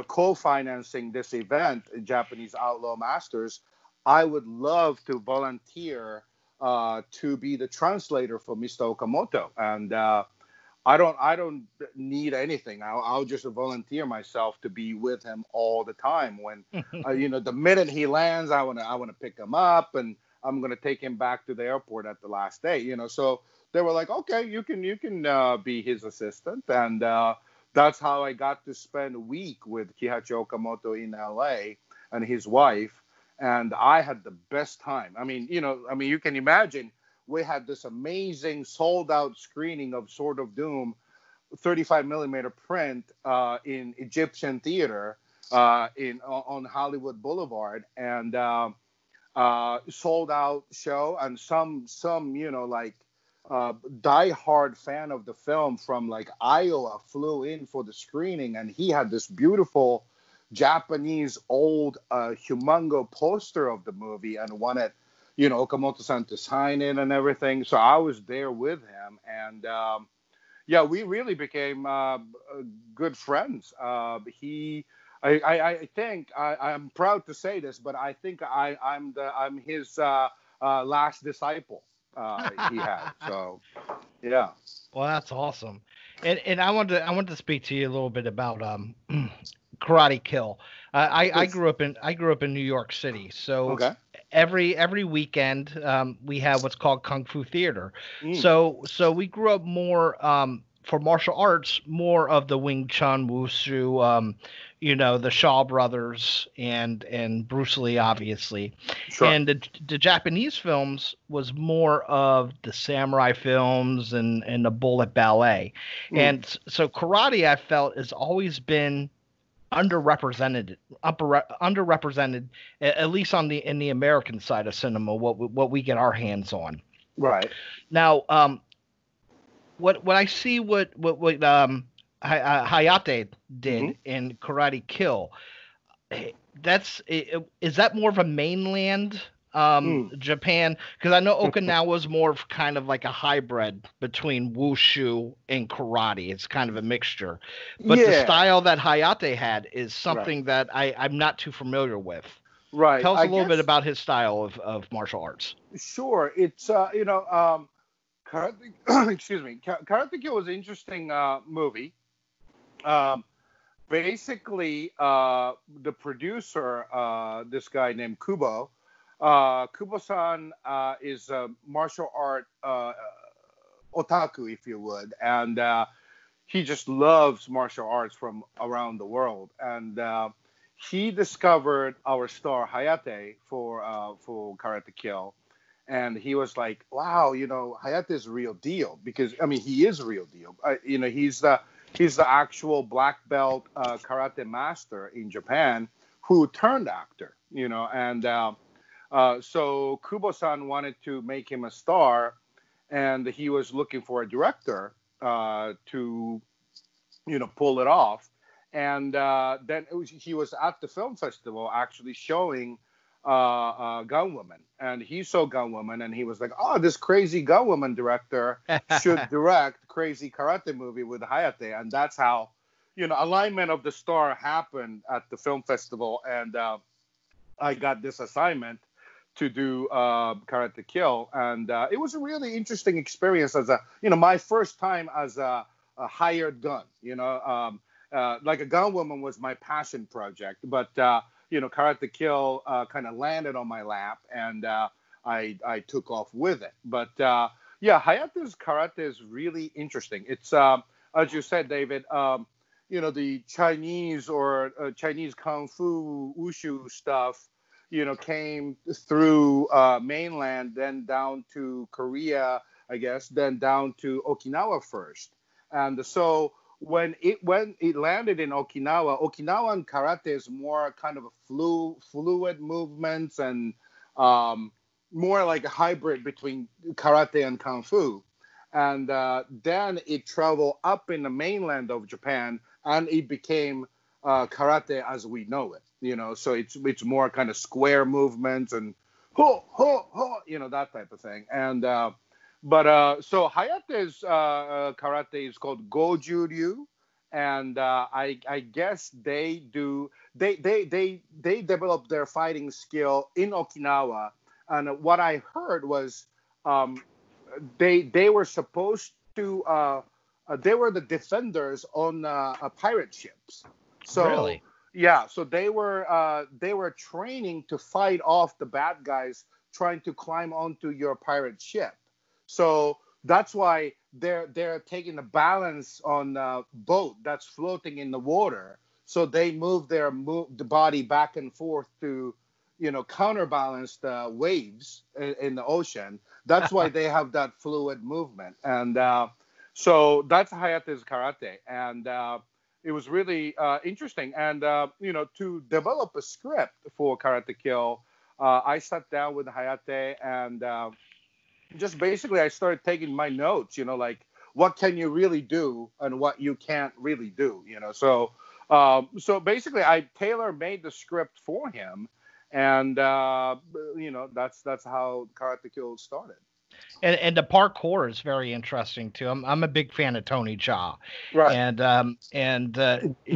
co-financing this event, Japanese Outlaw Masters, I would love to volunteer to be the translator for Mr. Okamoto. And I don't need anything. I'll just volunteer myself to be with him all the time. When, the minute he lands, I want to pick him up, and I'm going to take him back to the airport at the last day, so they were like, okay, you can be his assistant. And that's how I got to spend a week with Kihachi Okamoto in LA and his wife. And I had the best time. You can imagine, we had this amazing sold out screening of Sword of Doom, 35 millimeter print in Egyptian theater on Hollywood Boulevard, and sold out show. And some die-hard fan of the film from like Iowa flew in for the screening, and he had this beautiful Japanese old humongo poster of the movie and wanted Okamoto-san to sign in and everything. So I was there with him, and we really became good friends. I think I'm proud to say this, but I think I'm his last disciple. He had. So yeah. Well, that's awesome. And I wanted to speak to you a little bit about Karate Kill. I grew up in New York City, so okay. Every weekend we have what's called Kung Fu Theater. So we grew up more for martial arts, more of the Wing Chun, Wushu, the Shaw Brothers and Bruce Lee, obviously. Sure. And the Japanese films was more of the samurai films and the bullet ballet. And so karate, I felt, has always been underrepresented, at least in the American side of cinema, what we get our hands on. Right. Now, what I see what Hayate did in Karate Kill, is that more of a mainland Japan? Because I know Okinawa was more of kind of like a hybrid between wushu and karate. It's kind of a mixture. But the style that Hayate had is something that I'm not too familiar with. Right. Tell us a little bit about his style of martial arts. Sure. It's Karate, excuse me. Karate Kill was an interesting movie. Basically, the producer, this guy named Kubo, Kubo-san is a martial art otaku, if you would, and he just loves martial arts from around the world. And he discovered our star Hayate for Karate Kill, and he was like, "Wow, Hayate is a real deal," because I mean, he is a real deal. He's the actual black belt karate master in Japan who turned actor. And so Kubo-san wanted to make him a star, and he was looking for a director to pull it off. And then he was at the film festival actually showing GUNWOMAN, and he saw GUNWOMAN, and he was like, "Oh, this crazy GUNWOMAN director should direct crazy karate movie with Hayate." And that's how alignment of the star happened at the film festival, and I got this assignment to do Karate Kill, and it was a really interesting experience as my first time as a hired gun. Like a GUNWOMAN was my passion project, but Karate Kill kind of landed on my lap, and I took off with it. But Hayate's karate is really interesting. It's as you said, David. The Chinese or Chinese kung fu wushu stuff, came through mainland, then down to Korea, I guess, then down to Okinawa first, and so. When it landed in Okinawan karate is more kind of a fluid movements and more like a hybrid between karate and kung fu. And then it traveled up in the mainland of Japan, and it became karate as we know it. So it's more kind of square movements and ho ho ho, that type of thing. And so Hayate's karate is called Goju-ryu, and I guess they developed their fighting skill in Okinawa. And what I heard was they were supposed to they were the defenders on pirate ships. So really? Yeah, so they were training to fight off the bad guys trying to climb onto your pirate ship. So that's why they're taking the balance on a boat that's floating in the water. So they move the body back and forth to, counterbalance the waves in the ocean. That's why they have that fluid movement. And so that's Hayate's karate. And it was really interesting. And, to develop a script for Karate Kill, I sat down with Hayate and just basically I started taking my notes, like what can you really do and what you can't really do, So basically I tailor-made the script for him, and that's how Karate Kill started. And the parkour is very interesting too. I'm a big fan of Tony Jaa. Right. And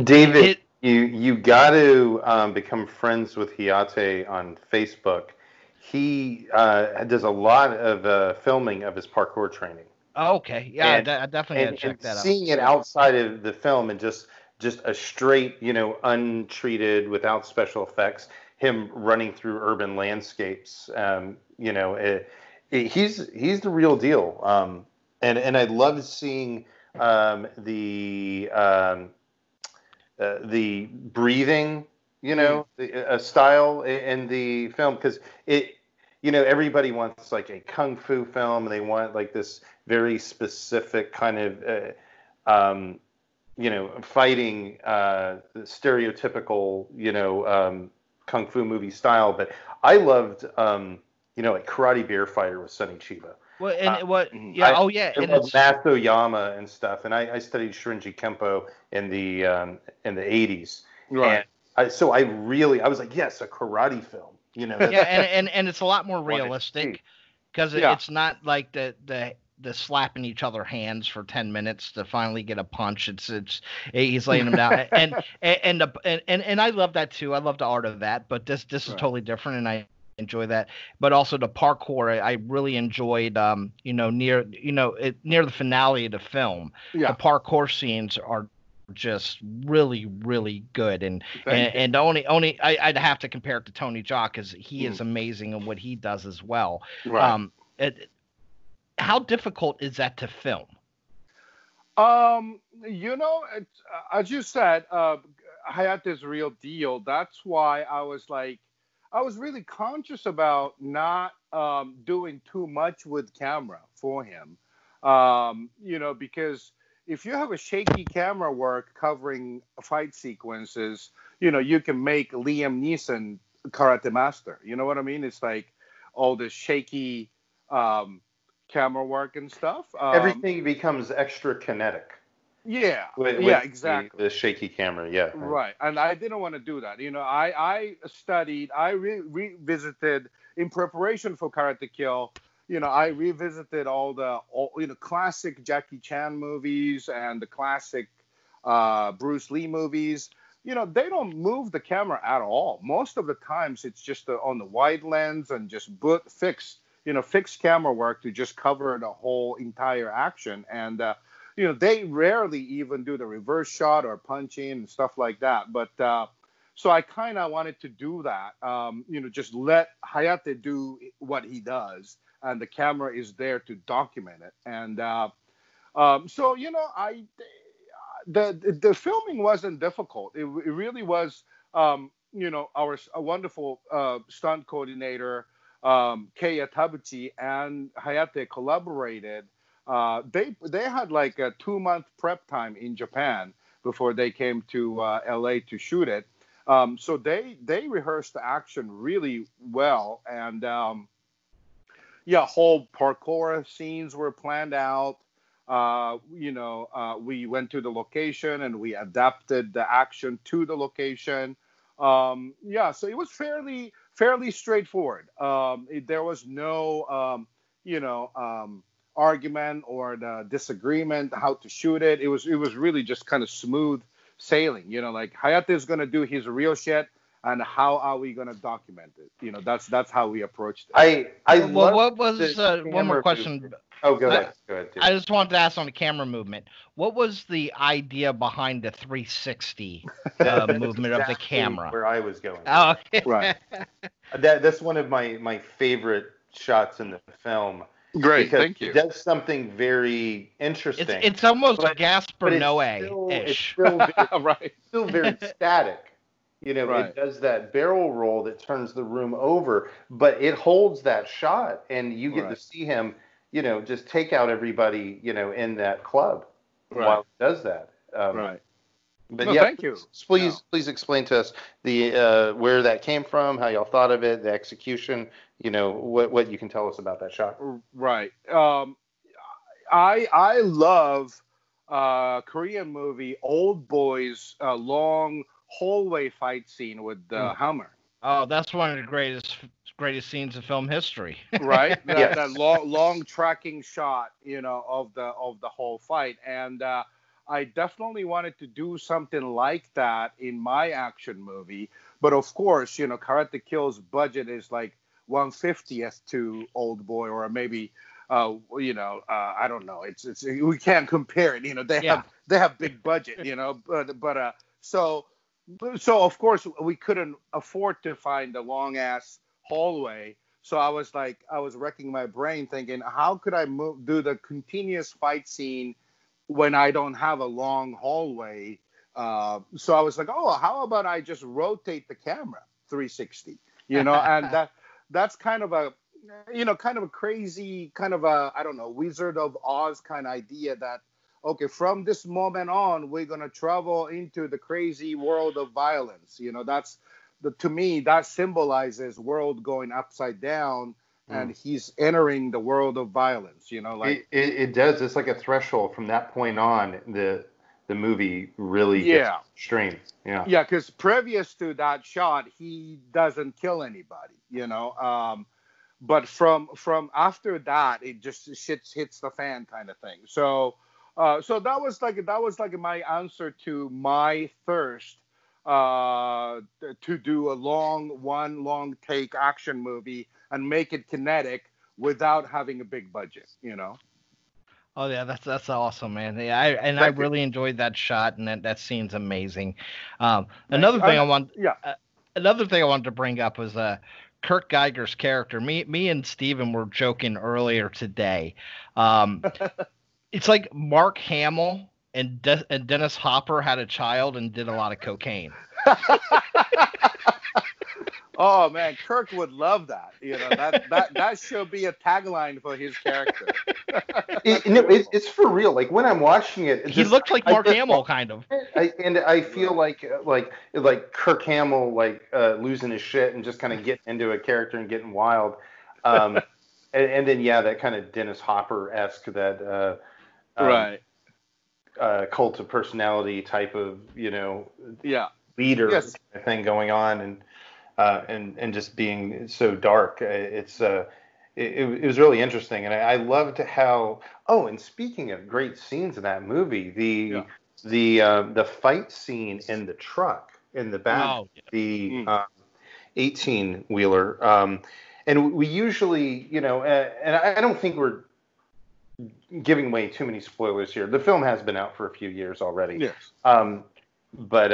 David, you got to become friends with Hayate on Facebook. He does a lot of filming of his parkour training. Okay, yeah, I definitely gotta check that out. Seeing it outside of the film and just a straight, untreated, without special effects, him running through urban landscapes, he's the real deal. And I love seeing the breathing, a style in the film, because everybody wants like a kung fu film, and they want like this very specific kind of fighting the stereotypical, kung fu movie style. But I loved, like Karate Bear Fighter with Sonny Chiba. Well, and I and love it's Maso Yama and stuff, and I studied Shrinji Kempo in the 80s. Right. And so I was like, yes, a karate film. and it's a lot more realistic because Yeah. it's not like the slapping each other hands for 10 minutes to finally get a punch. It's he's laying them down, and I love that too. I love the art of that, but this is totally different, and I enjoy that. But also the parkour, I really enjoyed. Near the finale of the film, the parkour scenes are just really, really good. And only I'd have to compare it to Tony Jaa because he is amazing in what he does as well. Right. How difficult is that to film? As you said, Hayate's real deal. That's why I was really conscious about not doing too much with camera for him. Because if you have a shaky camera work covering fight sequences, you can make Liam Neeson Karate Master. You know what I mean? It's like all this shaky camera work and stuff. Everything becomes extra kinetic. Yeah, with exactly. The shaky camera, yeah. Right, and I didn't want to do that. I studied, I revisited in preparation for Karate Kill. I revisited all the classic Jackie Chan movies and the classic Bruce Lee movies. They don't move the camera at all. Most of the times it's just on the wide lens and just fixed camera work to just cover the whole entire action. And they rarely even do the reverse shot or punching and stuff like that. But so I kind of wanted to do that. Just let Hayate do what he does, and the camera is there to document it. And the filming wasn't difficult. It really was. Our wonderful stunt coordinator Keiya Tabuchi and Hayate collaborated. They had like a 2-month prep time in Japan before they came to LA to shoot it. So they rehearsed the action really well, and whole parkour scenes were planned out. We went to the location and we adapted the action to the location. So it was fairly straightforward. There was no argument or the disagreement how to shoot it. It was really just kind of smooth sailing. Like Hayate's gonna do his real shit, and how are we gonna document it? That's how we approached it. What was one more question? Movement. Oh, go ahead. Dude. I just wanted to ask on the camera movement. What was the idea behind the 360 movement of the camera? Where I was going. Oh, okay. Right. That's one of my favorite shots in the film. Great, thank you. It does something very interesting. It's almost Gaspar Noé-ish. It's still very static. Right. It does that barrel roll that turns the room over, but it holds that shot, and you get to see him, just take out everybody, in that club while he does that. Right. But thank you. Please explain to us the where that came from, how y'all thought of it, the execution. What you can tell us about that shot. Right. I love Korean movie Old Boy's long hallway fight scene with the hammer. Oh, that's one of the greatest scenes in film history. Right. That long tracking shot, of the whole fight. And I definitely wanted to do something like that in my action movie. But of course, Karate Kill's budget is like 1/50th to Old Boy, or maybe I don't know. It's we can't compare it. They have big budget, but so of course we couldn't afford to find a long ass hallway. So I was wrecking my brain thinking, how could I do the continuous fight scene when I don't have a long hallway? So I was like, how about I just rotate the camera 360, and that's kind of a crazy, kind of a, I don't know, Wizard of Oz kind of idea that okay, from this moment on, we're gonna travel into the crazy world of violence. That's to me that symbolizes world going upside down, and he's entering the world of violence. It does. It's like a threshold. From that point on, the movie really gets extreme. Yeah. Yeah, because previous to that shot, he doesn't kill anybody. But from after that, it just shit hits the fan kind of thing. So that was like my answer to my thirst to do a long take action movie and make it kinetic without having a big budget. Oh yeah, that's awesome, man. Yeah, I really enjoyed that shot, and that scene's amazing. Another thing I wanted to bring up was Kurt Geiger's character. Me and Steven were joking earlier today. It's like Mark Hamill and Dennis Hopper had a child and did a lot of cocaine. Oh man, Kirk would love that. That should be a tagline for his character. It's for real. Like when I'm watching it, He looked like Mark Hamill, kind of. I feel like Kirk Hamill losing his shit and just kind of getting into a character and getting wild. And then that kind of Dennis Hopper-esque that right. Cult of personality type of leader Yes. kind of thing going on, and just being so dark. It was really interesting, and I loved how. Oh, and speaking of great scenes in that movie, the fight scene in the truck in the back, the 18-wheeler, and we usually, and I don't think we're giving away too many spoilers here. The film has been out for a few years already. Yes. But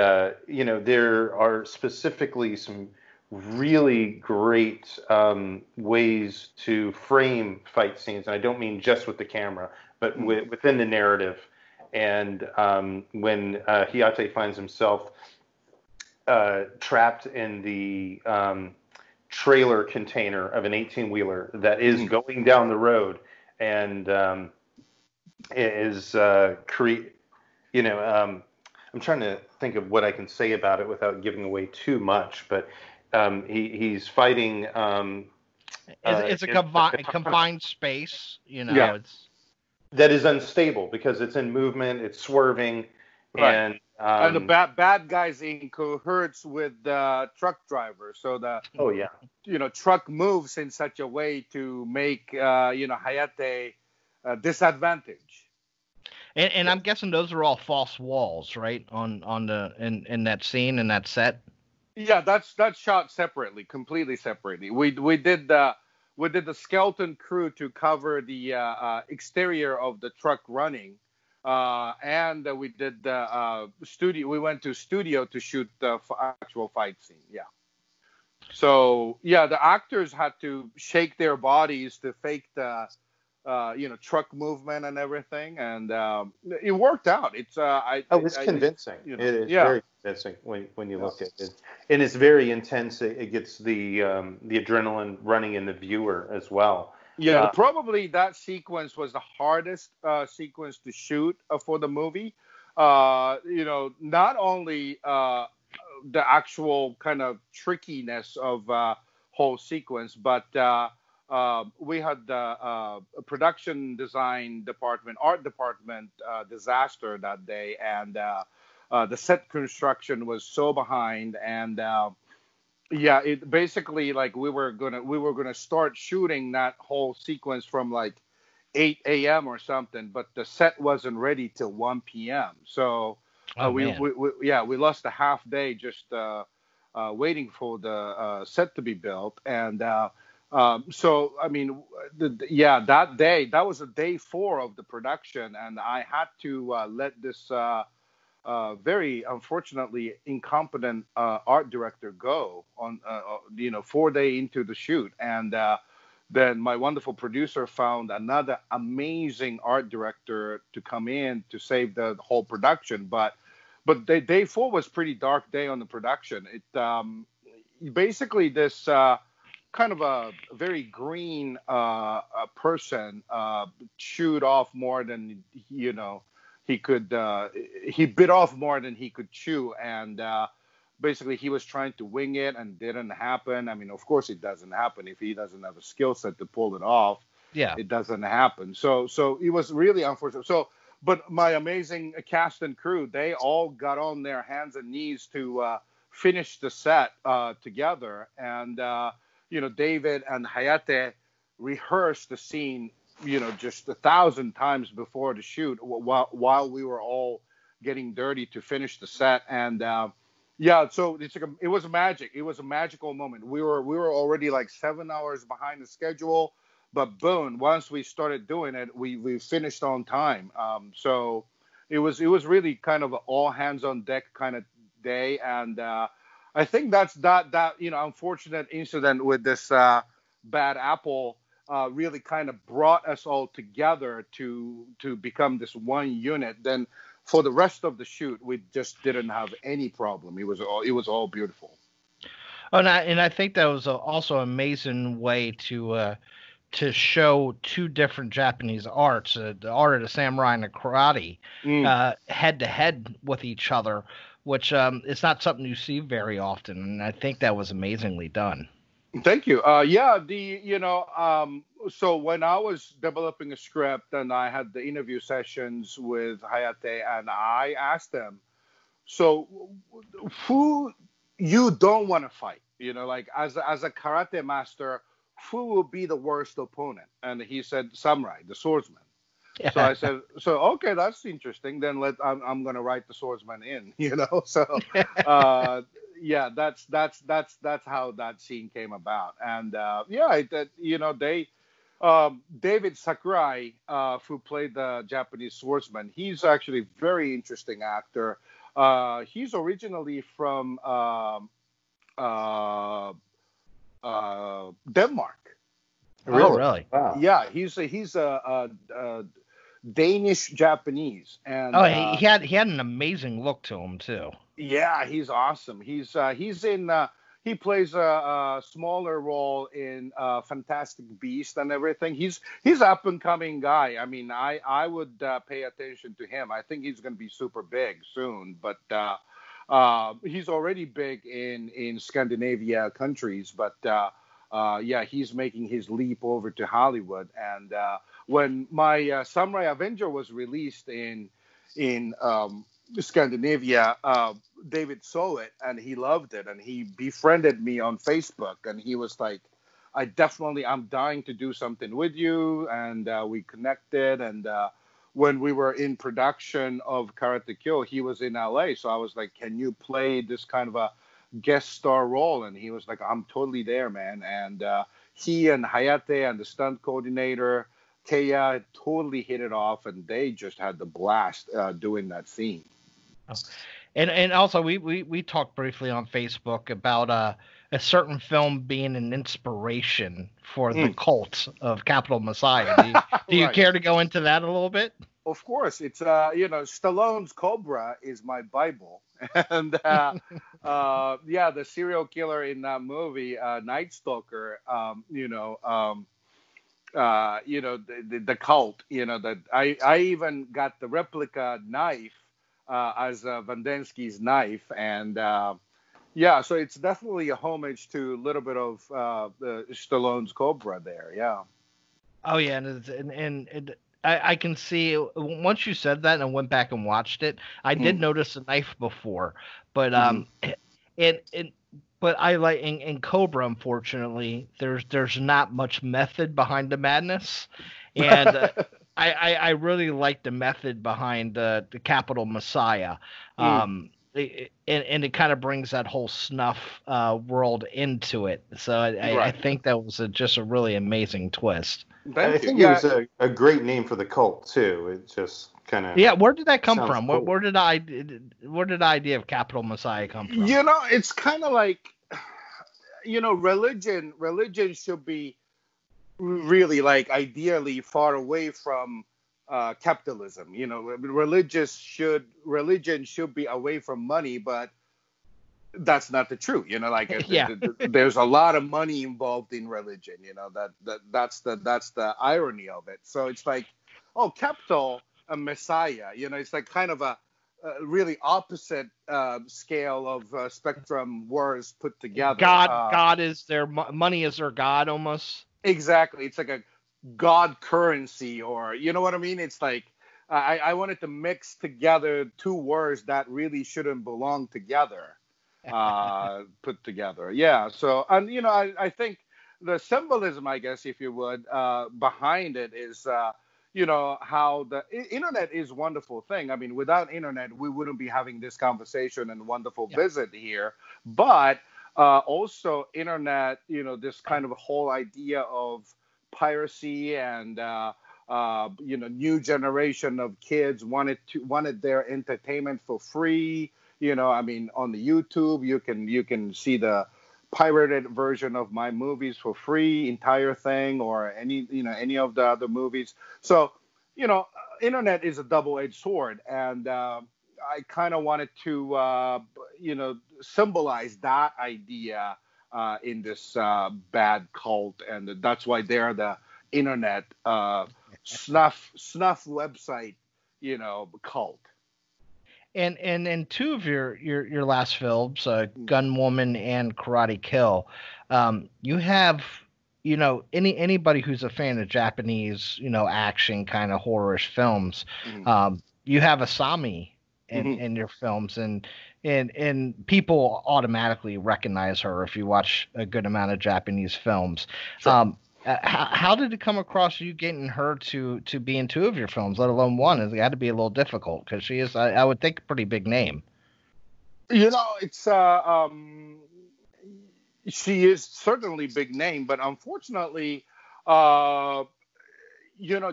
there are specifically some really great ways to frame fight scenes, and I don't mean just with the camera, but within the narrative. And when Hayate finds himself trapped in the trailer container of an 18-wheeler that is going down the road, and is I'm trying to think of what I can say about it without giving away too much, but he's fighting. It's a confined space, It's that is unstable because it's in movement, it's swerving, right. And the bad guys in cahoots with the truck driver, so the truck moves in such a way to make Hayate disadvantaged. And I'm guessing those are all false walls, right? On the in that scene in that set. Yeah, that's shot separately, completely separately. We did the skeleton crew to cover the exterior of the truck running, and we did the studio. We went to studio to shoot the actual fight scene. Yeah. So the actors had to shake their bodies to fake the truck movement and everything, and it worked out. It's it's convincing. It is very convincing when you look at it, and it's very intense. It gets the adrenaline running in the viewer as well. Yeah, probably that sequence was the hardest sequence to shoot for the movie. Not only the actual kind of trickiness of whole sequence, but we had the production design department, art department disaster that day, and the set construction was so behind, and it basically we were gonna start shooting that whole sequence from 8 a.m. or something, but the set wasn't ready till 1 p.m. So we lost a half day just waiting for the set to be built, and so I mean, that day, that was a day 4 of the production, and I had to let this very unfortunately incompetent art director go on 4 days into the shoot, and then my wonderful producer found another amazing art director to come in to save the whole production. But day 4 was pretty dark day on the production. It basically this kind of a very green person chewed off more than he bit off more than he could chew, and basically he was trying to wing it and didn't happen. I mean, of course it doesn't happen if he doesn't have a skill set to pull it off. Yeah, it doesn't happen. So it was really unfortunate. But my amazing cast and crew, they all got on their hands and knees to finish the set together. And, David and Hayate rehearsed the scene, just 1,000 times before the shoot while we were all getting dirty to finish the set. And, so it was magic. It was a magical moment. We were already like 7 hours behind the schedule. But boom, once we started doing it, we finished on time. So it was really kind of an all hands on deck kind of day. And I think that unfortunate incident with this bad apple really kind of brought us all together to become this one unit. Then for the rest of the shoot, we just didn't have any problem. It was all beautiful. Oh, and I think that was also an amazing way to show two different Japanese arts, the art of the samurai and the karate, head to head with each other, which is not something you see very often. And I think that was amazingly done. Thank you. So when I was developing a script and I had the interview sessions with Hayate, and I asked them, so who you don't want to fight, like as a karate master, who will be the worst opponent? And he said, samurai, the swordsman. Yeah. So I said, okay, that's interesting. Then I'm going to write the swordsman in, So, that's how that scene came about. And David Sakurai, who played the Japanese swordsman, he's actually a very interesting actor. He's originally from Denmark. Really? Oh, really? Wow. Yeah, he's a Danish Japanese, and he had an amazing look to him too. Yeah, he's awesome. He plays a smaller role in Fantastic Beast and everything. He's up and coming guy. I mean, I would pay attention to him. I think he's going to be super big soon, but he's already big in Scandinavia countries, but he's making his leap over to Hollywood. And when my Samurai Avenger was released in Scandinavia, David saw it and he loved it, and he befriended me on Facebook, and he was like, I'm dying to do something with you. And we connected, and when we were in production of Karate Kyo, he was in LA. So I was like, can you play this kind of a guest star role? And he was like, I'm totally there, man. And he and Hayate and the stunt coordinator, Keiya, totally hit it off, and they just had the blast doing that scene. Oh. And also we talked briefly on Facebook about a certain film being an inspiration for the cult of Capital Messiah. Do you care to go into that a little bit? Of course. It's Stallone's Cobra is my Bible. And the serial killer in that movie, Night Stalker, the cult, that I even got the replica knife as Vandensky's knife. And so it's definitely a homage to a little bit of Stallone's Cobra there. Yeah. Oh yeah, and I can see, once you said that and I went back and watched it, I did notice a knife before, but but I like in Cobra, unfortunately, there's not much method behind the madness, and I really like the method behind the Capital Messiah. And it kind of brings that whole snuff world into it. So I think that was just a really amazing twist. I think it was a great name for the cult too. It just kind of where did that come from? Cool. Where did the idea of Capital Messiah come from? It's kind of like, religion should be really, like, ideally far away from capitalism. Religion should be away from money, but that's not the truth. There's a lot of money involved in religion. That's the irony of it. So it's like, capital, a messiah. It's like kind of a really opposite scale of spectrum wars put together. God is their money is their god almost. Exactly. It's like a god currency, or you know what I mean? It's like I wanted to mix together two words that really shouldn't belong together, put together. Yeah. So, and I think the symbolism, I guess, if you would, behind it is, how the internet is a wonderful thing. I mean, without internet, we wouldn't be having this conversation and wonderful visit here. But also internet, this kind of whole idea of piracy and new generation of kids wanted their entertainment for free. I mean, on the YouTube, you can see the pirated version of my movies for free, entire thing, or any of the other movies. So, internet is a double-edged sword, and I kind of wanted to, symbolize that idea in this bad cult, and that's why they're the internet snuff website, cult. And in two of your last films, GUNWOMAN and Karate Kill, you have anybody who's a fan of Japanese action kind of horrorish films, you have Asami in your films, and people automatically recognize her if you watch a good amount of Japanese films. Sure. How did it come across you getting her to be in two of your films, let alone one? It had to be a little difficult because she is, I would think, a pretty big name. It's she is certainly big name, but unfortunately,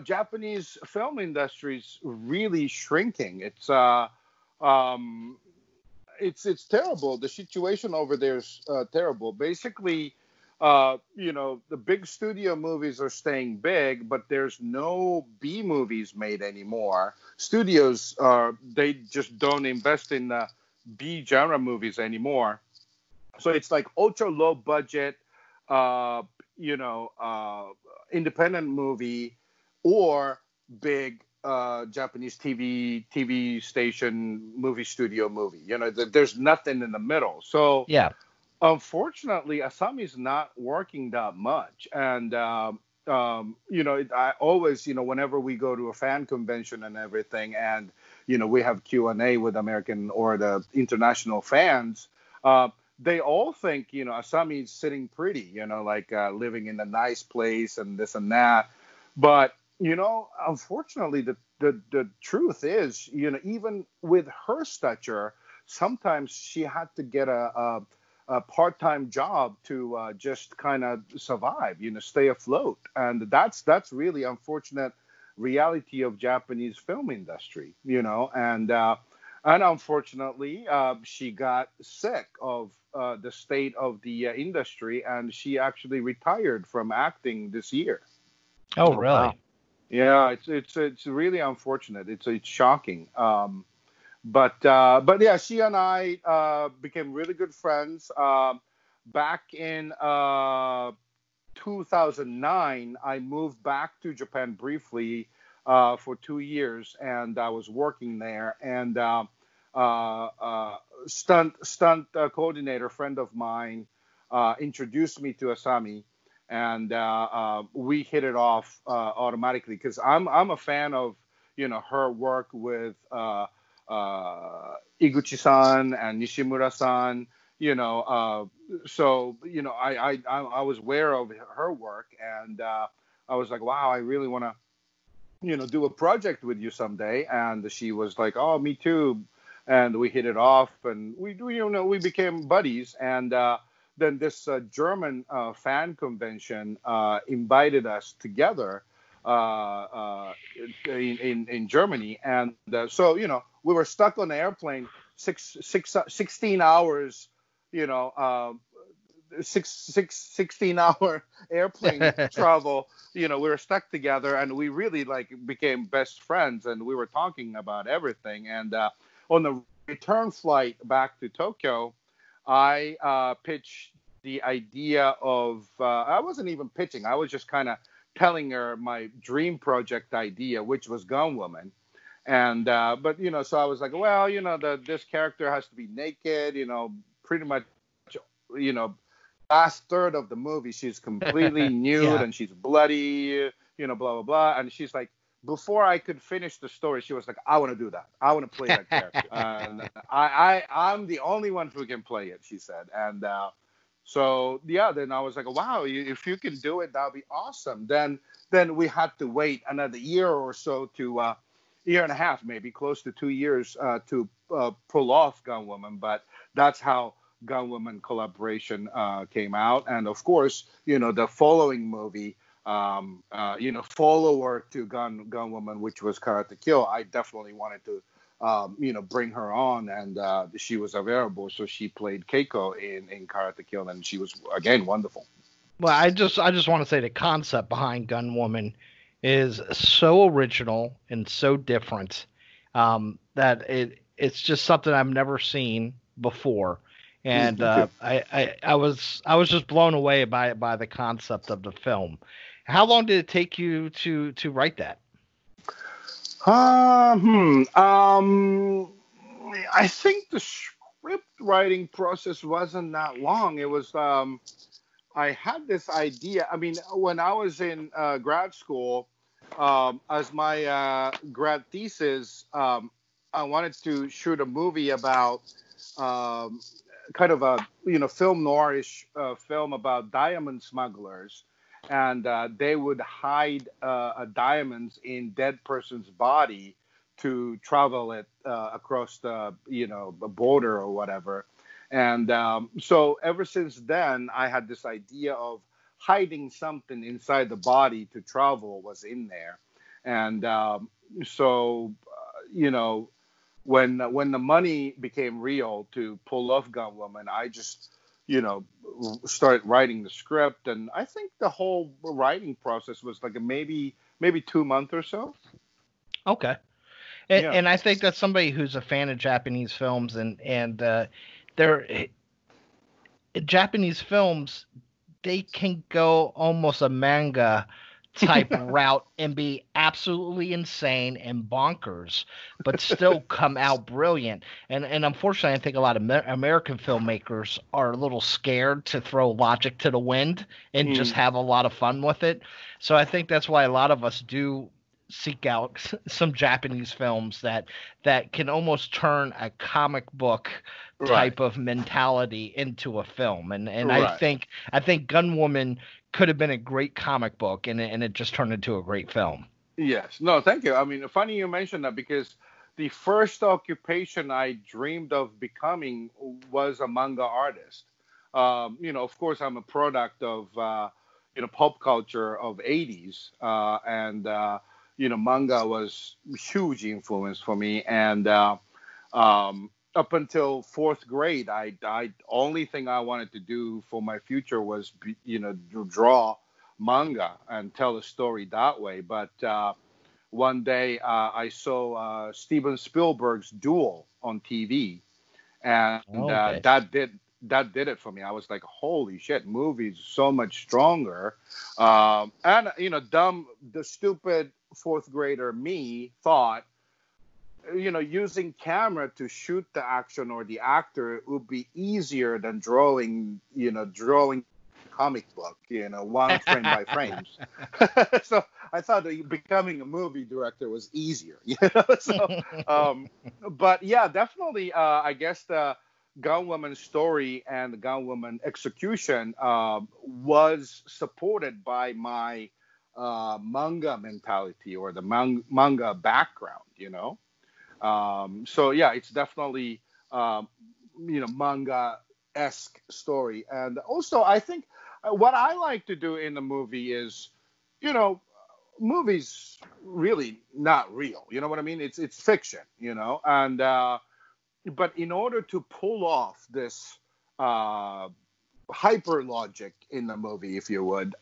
Japanese film industry is really shrinking. It's terrible. The situation over there is terrible. Basically, the big studio movies are staying big, but there's no B movies made anymore. Studios they just don't invest in B genre movies anymore. So it's like ultra low budget, independent movie or big Japanese TV station movie studio movie. There's nothing in the middle. So yeah. Unfortunately, Asami's not working that much, and I always, whenever we go to a fan convention and everything, and we have Q&A with American or the international fans, they all think Asami's sitting pretty, living in a nice place and this and that, but unfortunately, the truth is, even with her stature, sometimes she had to get a part-time job to just kind of survive, stay afloat. And that's really unfortunate reality of Japanese film industry, and unfortunately, she got sick of the state of the industry, and she actually retired from acting this year. Oh, really? Wow. Yeah, it's really unfortunate. It's shocking. But yeah, she and I became really good friends. Back in 2009, I moved back to Japan briefly for 2 years, and I was working there. And stunt coordinator friend of mine introduced me to Asami, and we hit it off automatically because I'm a fan of her work with Iguchi-san and Nishimura-san, so I was aware of her work, and I was like, wow, I really want to do a project with you someday. And she was like, oh, me too. And we hit it off, and we became buddies. And then this German fan convention invited us together in Germany, and so we were stuck on the airplane 16 hours, 16-hour airplane travel. We were stuck together, and we really became best friends, and we were talking about everything. And on the return flight back to Tokyo, I pitched the idea of I wasn't even pitching. I was just kind of telling her my dream project idea, which was GUNWOMAN. And but so I was like, well, this character has to be naked, pretty much, you know, last third of the movie she's completely nude Yeah. and she's bloody, blah blah blah. And she's like, before I could finish the story, she was like, I want to do that. I want to play that character. And I'm the only one who can play it, she said. And so yeah, then I was like, wow, if you can do it, that'll be awesome. Then we had to wait another year or so to year and a half, maybe close to 2 years to pull off GUNWOMAN. But that's how GUNWOMAN collaboration came out. And of course, the following movie, follower to GUNWOMAN, which was Karate Kill, I definitely wanted to bring her on, and she was available, so she played Keiko in Karate Kill, and she was again wonderful. Well, I just want to say the concept behind GUNWOMAN is so original and so different that it's just something I've never seen before, and I was just blown away by the concept of the film. How long did it take you to write that? I think the script writing process wasn't that long. It was I had this idea. I mean, when I was in grad school, as my grad thesis, I wanted to shoot a movie about kind of a film noirish film about diamond smugglers, and they would hide diamonds in dead person's body to travel it across the border or whatever. And so ever since then, I had this idea of hiding something inside the body to travel was in there. And when the money became real to pull off GUNWOMAN, I just started writing the script. And I think the whole writing process was like maybe 2 months or so. Okay. And I think that's somebody who's a fan of Japanese films, and they're Japanese films, they can go almost a manga type route and be absolutely insane and bonkers, but still come out brilliant. And unfortunately, I think a lot of American filmmakers are a little scared to throw logic to the wind and just have a lot of fun with it. So I think that's why a lot of us do seek out some Japanese films that can almost turn a comic book type of mentality into a film. And I think GUNWOMAN could have been a great comic book, and it just turned into a great film. Yes. No, thank you. I mean, funny you mentioned that, because the first occupation I dreamed of becoming was a manga artist. Of course, I'm a product of pulp culture of 80s, and manga was a huge influence for me. And up until fourth grade, I only thing I wanted to do for my future was draw manga and tell a story that way. But one day I saw Steven Spielberg's Duel on TV, and that did it for me. I was like, holy shit, movies so much stronger. And the stupid fourth grader me thought, using camera to shoot the action or the actor would be easier than drawing comic book, one frame by frames. So I thought that becoming a movie director was easier, So, but yeah, definitely, I guess the GUNWOMAN story and the GUNWOMAN execution was supported by my manga mentality or the manga background, So yeah, it's definitely manga-esque story. And also, I think what I like to do in the movie is, movies really not real. You know what I mean? It's fiction, And but in order to pull off this hyper logic in the movie, if you would,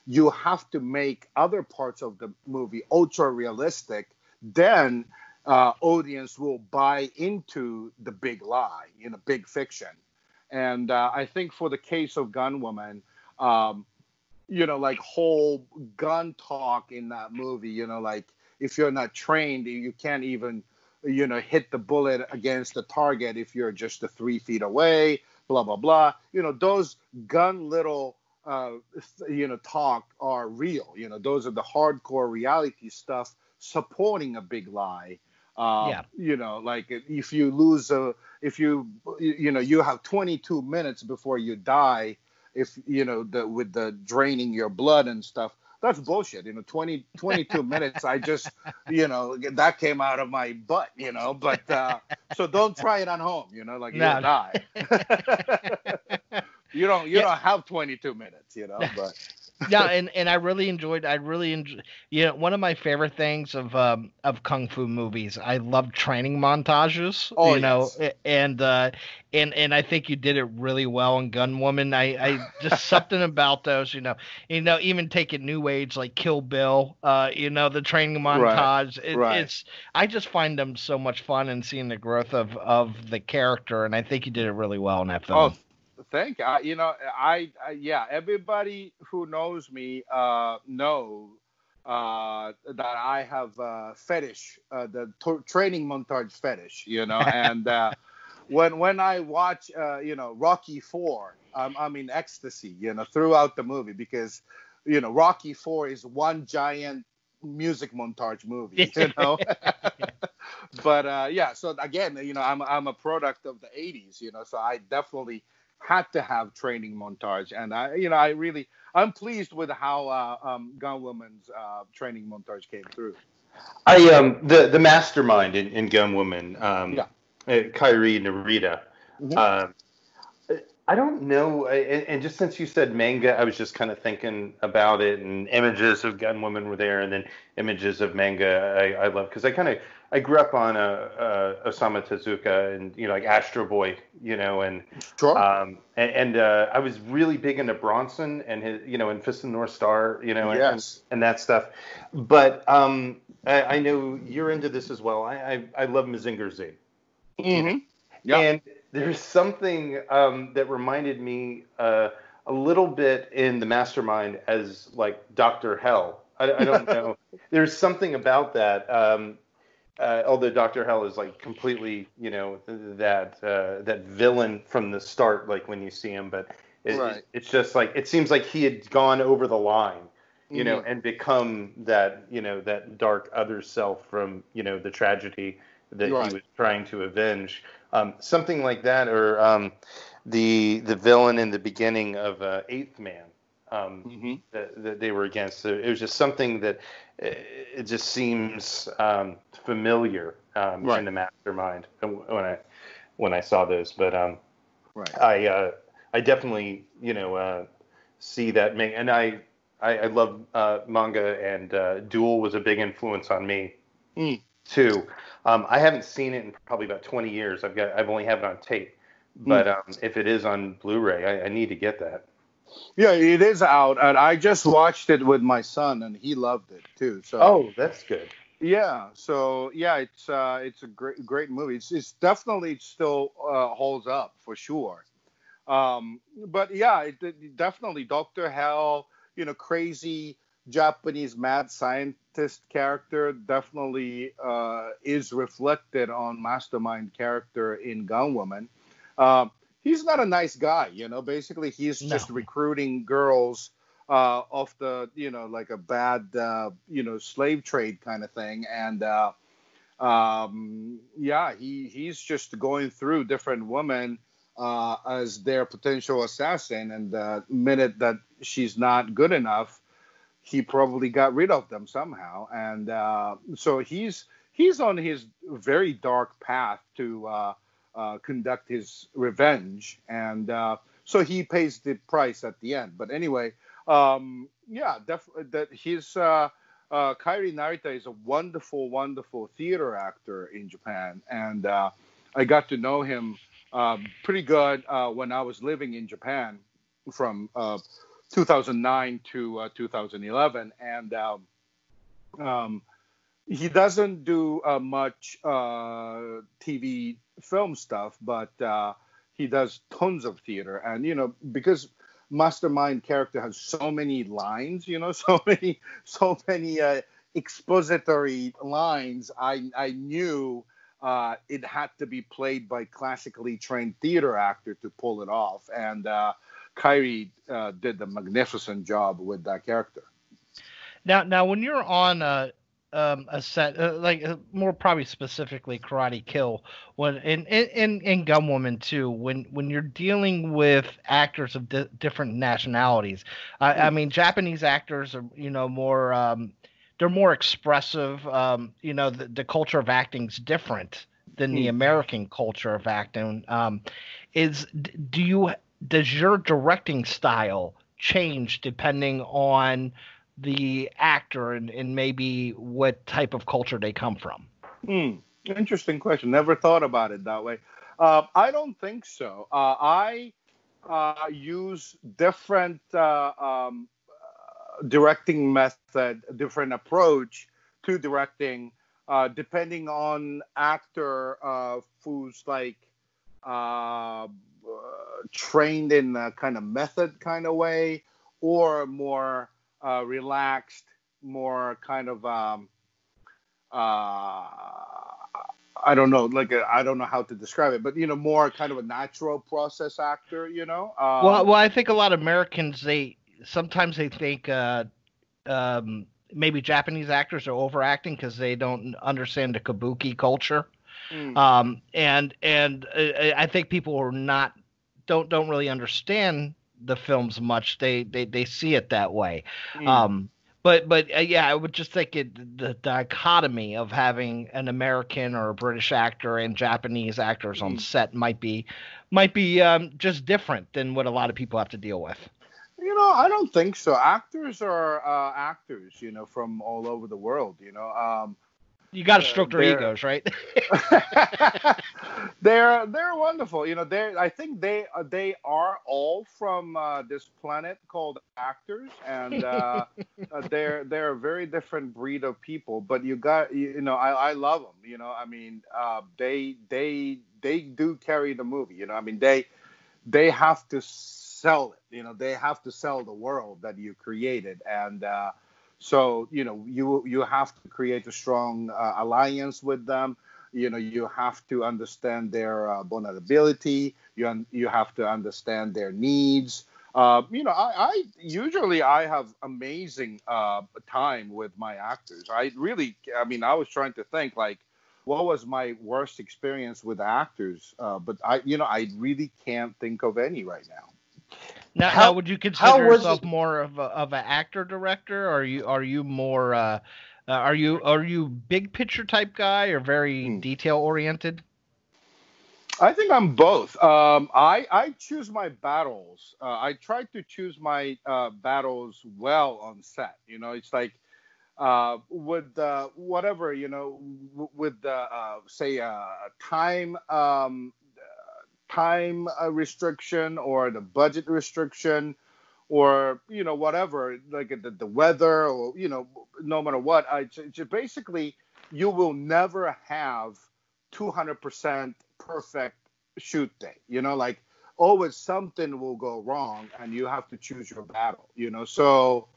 you have to make other parts of the movie ultra realistic. Then audience will buy into the big lie, big fiction. And I think for the case of GUNWOMAN, like whole gun talk in that movie, like if you're not trained, you can't even, hit the bullet against the target if you're just 3 feet away, blah, blah, blah. Those gun little, talk are real. Those are the hardcore reality stuff supporting a big lie. Like if you lose you have 22 minutes before you die, if with the draining your blood and stuff, that's bullshit. 22 minutes, I just that came out of my butt, but so don't try it at home, like you'll die. you don't have 22 minutes, but yeah, and I really enjoyed. One of my favorite things of kung fu movies, I love training montages. Oh, and I think you did it really well in GUNWOMAN. I just something about those, even take it new age like Kill Bill. The training montage. It's I just find them so much fun and seeing the growth of the character, and I think you did it really well in that film. Oh, thank you. Everybody who knows me know that I have a fetish, the training montage fetish, and when I watch, Rocky IV, I'm in ecstasy, throughout the movie, because, Rocky IV is one giant music montage movie, But so again, I'm a product of the 80s, so I definitely had to have training montage, and I'm pleased with how GUNWOMAN's training montage came through. The mastermind in GUNWOMAN, Kyrie Narita. Mm-hmm. I don't know, and just since you said manga, I was just kind of thinking about it, and images of GUNWOMAN were there, and then images of manga I love, because I grew up on Osamu Tezuka and like Astro Boy, and sure. I was really big into Bronson and his and Fist of the North Star, yes. and that stuff. But I know you're into this as well. I love Mazinger Z. Mm-hmm. Yeah. And there's something that reminded me a little bit in the Mastermind as like Dr. Hell. I don't know. There's something about that. Although Dr. Hell is like completely, that villain from the start, like when you see him, but it's just like, it seems like he had gone over the line, and become that, that dark other self from, the tragedy that he was trying to avenge. Something like that, or the villain in the beginning of Eighth Man. That they were against. So it was just something that it just seems familiar in the Mastermind when I saw those. But I definitely see that, and I love manga, and Duel was a big influence on me too. I haven't seen it in probably about 20 years. I've only have it on tape, but if it is on Blu-ray, I need to get that. Yeah, it is out, and I just watched it with my son, and he loved it too. So that's good. Yeah, so it's a great movie. It's definitely still holds up for sure. But it definitely Dr. Hell, crazy Japanese mad scientist character definitely is reflected on Mastermind character in GUNWOMAN. He's not a nice guy, basically he's just recruiting girls off the, like a bad, slave trade kind of thing. And he's just going through different women as their potential assassin. And the minute that she's not good enough, he probably got rid of them somehow. And so he's on his very dark path to conduct his revenge, and so he pays the price at the end. But anyway, that his Kyrie Narita is a wonderful theater actor in Japan, and I got to know him pretty good when I was living in Japan from 2009 to 2011, and he doesn't do much TV film stuff, but he does tons of theater. And because Mastermind character has so many lines, so many expository lines, I knew it had to be played by classically trained theater actor to pull it off. And Kyrie did a magnificent job with that character. Now, when you're on a set, more probably specifically Karate Kill, when in Gunwoman too, when you're dealing with actors of different nationalities, I mean Japanese actors are more they're more expressive. The culture of acting's different than the American culture of acting. Does your directing style change depending on the actor and maybe what type of culture they come from? Interesting question. Never thought about it that way. I don't think so. I use different directing method, different approach to directing, depending on actor who's like trained in a kind of method kind of way, or more relaxed, more kind of I don't know, I don't know how to describe it, but more kind of a natural process actor. Well, I think a lot of Americans they think maybe Japanese actors are overacting because they don't understand the kabuki culture. And I think people are don't really understand the films much. They see it that way. But yeah, I would just think the dichotomy of having an American or a British actor and Japanese actors on set might be just different than what a lot of people have to deal with. I don't think so. Actors are actors, from all over the world. You got to stroke their egos, right? They're wonderful. I think they are all from this planet called actors, and they're a very different breed of people. But I love them. I mean, they do carry the movie. I mean, they have to sell it. They have to sell the world that you created, and so you have to create a strong alliance with them. You have to understand their vulnerability. You have to understand their needs. I usually have amazing time with my actors. I was trying to think what was my worst experience with actors, but I really can't think of any right now. Now, would you consider yourself more of an actor director, or are you more are you big picture type guy or very detail oriented? I think I'm both. I choose my battles. I try to choose my battles well on set. It's like with whatever with say time restriction or the budget restriction or whatever, like the weather, or no matter what, basically you will never have 200% perfect shoot day. Always something will go wrong and you have to choose your battle. So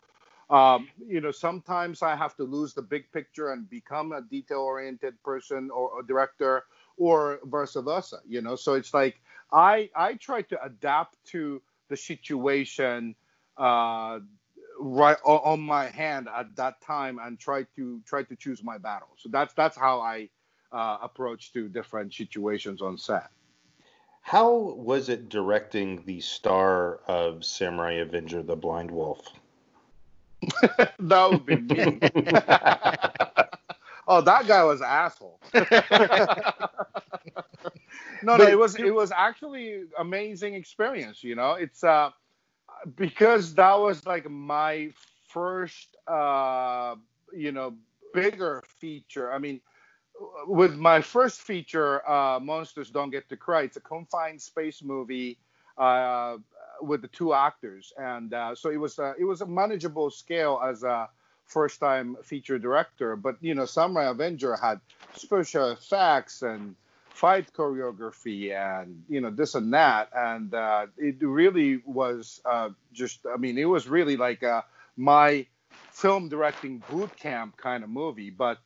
sometimes I have to lose the big picture and become a detail oriented person or a director, or vice versa. So it's like I try to adapt to the situation right on my hand at that time and try to choose my battle. So that's how I approach to different situations on set. How was it directing the star of Samurai Avenger, the Blind Wolf? That would be me. Oh, that guy was an asshole. No, it was actually amazing experience. It's because that was like my first bigger feature. I mean, with my first feature, Monsters Don't Get to Cry, it's a confined space movie with the two actors, and so it was a manageable scale as a first-time feature director. But Samurai Avenger had special effects and fight choreography and this and that, and it really was it was really like my film directing boot camp kind of movie, but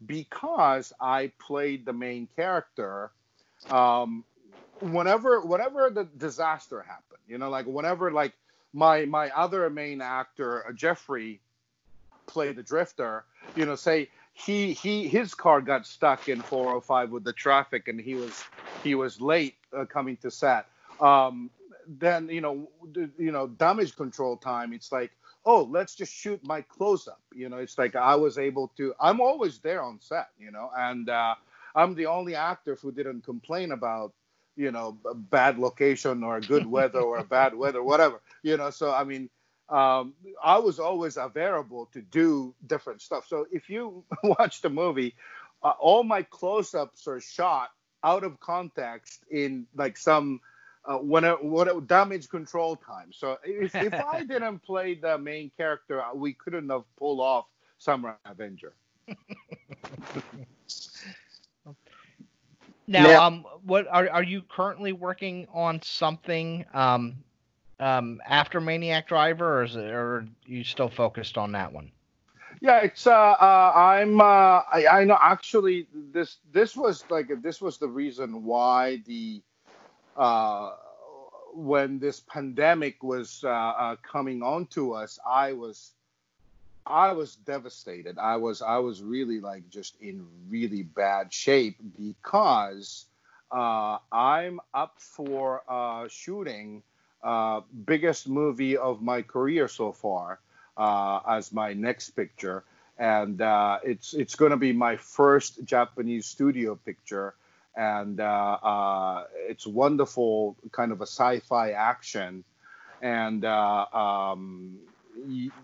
because I played the main character, whenever the disaster happened, like whenever like my other main actor, Jeffrey, played the drifter, say his car got stuck in 405 with the traffic and he was late coming to set. Then damage control time, it's like, oh, let's just shoot my close-up. It's like I'm always there on set, and I'm the only actor who didn't complain about, a bad location or good weather or a bad weather, whatever, So, I mean, I was always available to do different stuff. So if you watch the movie, all my close-ups are shot out of context in like some what damage control time. So if I didn't play the main character, we couldn't have pulled off Summer Avenger. Now, what are you currently working on something after Maniac Driver, or are you still focused on that one? Yeah, it's I know actually this was the reason why when this pandemic was coming onto us, I was devastated. I was really like just in really bad shape because I'm up for shooting biggest movie of my career so far as my next picture, and it's going to be my first Japanese studio picture, and it's wonderful, kind of a sci-fi action, and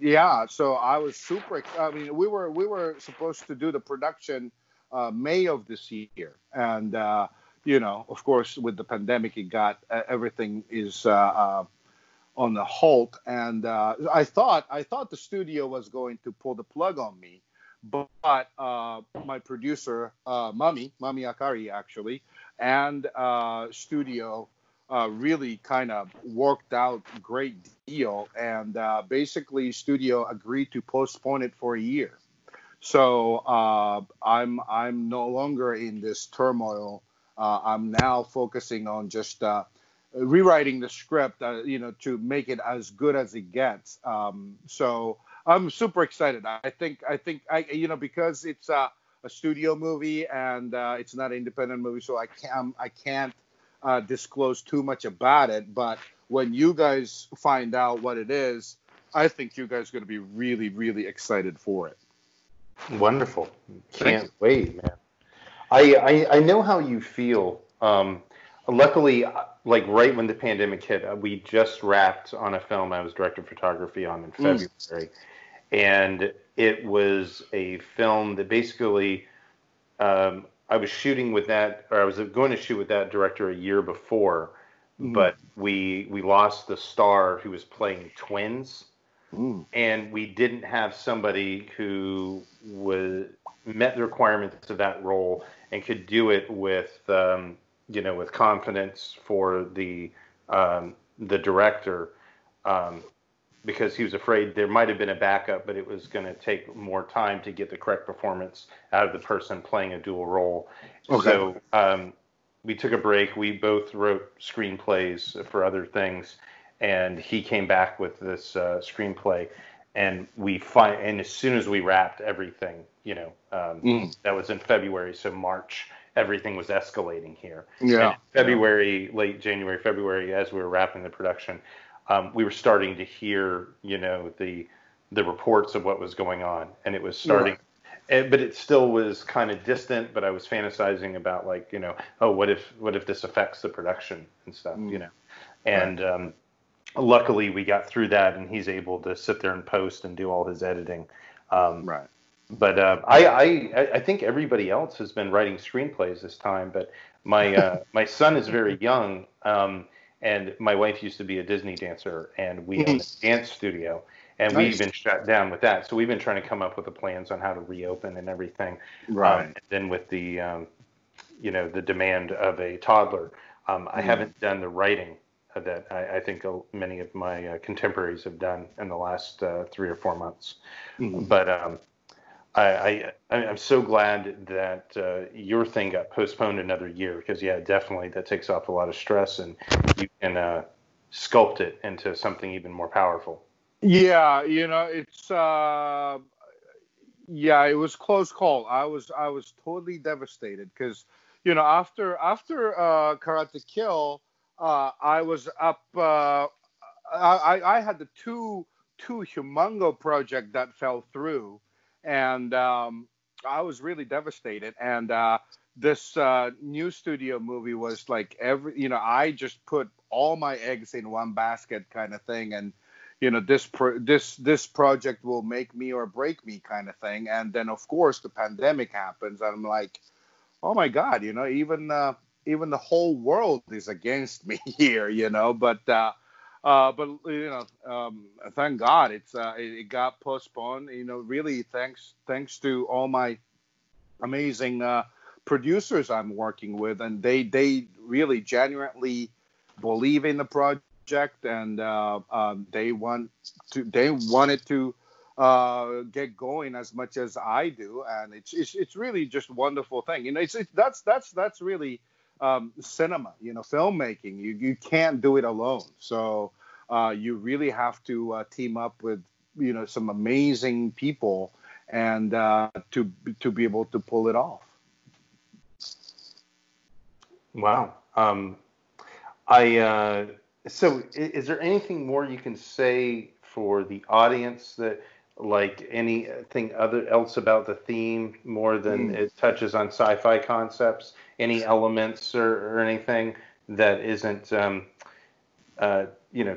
yeah, so I was super. I mean, we were supposed to do the production May of this year, and of course, with the pandemic, it got everything is on the halt, and I thought the studio was going to pull the plug on me, but my producer, Mami Akari, actually, and studio really kind of worked out great deal, and basically studio agreed to postpone it for a year. So I'm no longer in this turmoil. I'm now focusing on just rewriting the script, to make it as good as it gets. So I'm super excited. I think because it's a studio movie and it's not an independent movie, so I can't disclose too much about it. But when you guys find out what it is, I think you guys are going to be really, really excited for it. Wonderful. Can't wait, man. I know how you feel. Luckily, like right when the pandemic hit, we just wrapped on a film I was director of photography on in February. And it was a film that basically I was shooting with that, or I was going to shoot with that director a year before, but we lost the star who was playing twins, and we didn't have somebody who met the requirements of that role and could do it with with confidence for the director, because he was afraid there might have been a backup, but it was going to take more time to get the correct performance out of the person playing a dual role. Okay. So we took a break. We both wrote screenplays for other things, and he came back with this screenplay, and and as soon as we wrapped everything, that was in February, so March, everything was escalating here. Yeah. And February, late January, February, as we were wrapping the production, we were starting to hear, the reports of what was going on, and it was starting, but it still was kind of distant. But I was fantasizing about what if this affects the production and stuff, and luckily we got through that, and he's able to sit there and post and do all his editing. Right. But I think everybody else has been writing screenplays this time. But my son is very young, and my wife used to be a Disney dancer, and we own a dance studio, and we've been shut down with that. So we've been trying to come up with the plans on how to reopen and everything. Right. And then with the the demand of a toddler, I haven't done the writing that I think many of my contemporaries have done in the last 3 or 4 months. Mhm. But I'm so glad that your thing got postponed another year, because yeah, definitely that takes off a lot of stress, and you can sculpt it into something even more powerful. Yeah, it's yeah, it was close call. I was totally devastated because after Karate Kill, I was up. I had the two humongo project that fell through, and I was really devastated. And this new studio movie was like I just put all my eggs in one basket kind of thing, and this project will make me or break me kind of thing. And then of course the pandemic happens, and I'm like, oh my God, even the whole world is against me here, But thank God it got postponed. Really thanks to all my amazing producers I'm working with, and they really genuinely believe in the project, and they wanted to get going as much as I do, and it's really just a wonderful thing. That's really cinema, filmmaking. You can't do it alone, so you really have to team up with some amazing people, and to be able to pull it off. Wow. So is there anything more you can say for the audience, that like anything else about the theme more than it touches on sci-fi concepts? Any elements or anything that isn't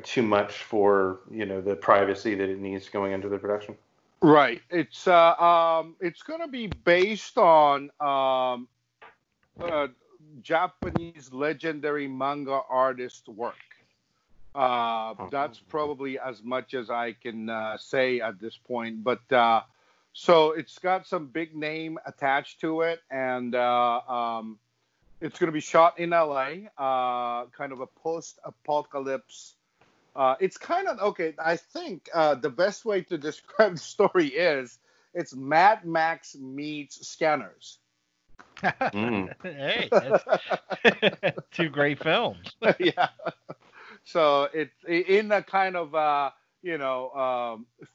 too much for the privacy that it needs going into the production? Right. It's going to be based on Japanese legendary manga artist work. That's probably as much as I can say at this point. But so it's got some big name attached to it, and it's going to be shot in LA, kind of a post-apocalypse. It's kind of okay. I think the best way to describe the story is it's Mad Max meets Scanners. Hey, that's 2 great films. Yeah. So it's in a kind of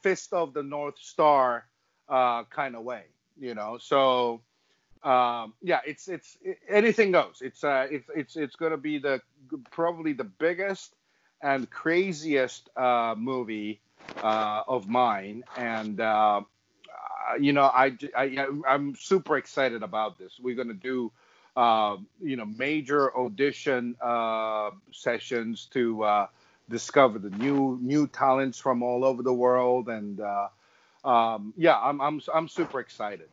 Fist of the North Star kind of way, So yeah, it's anything goes. It's going to be probably the biggest and craziest movie of mine, and I'm super excited about this. We're going to do major audition sessions to discover the new talents from all over the world, and I'm super excited.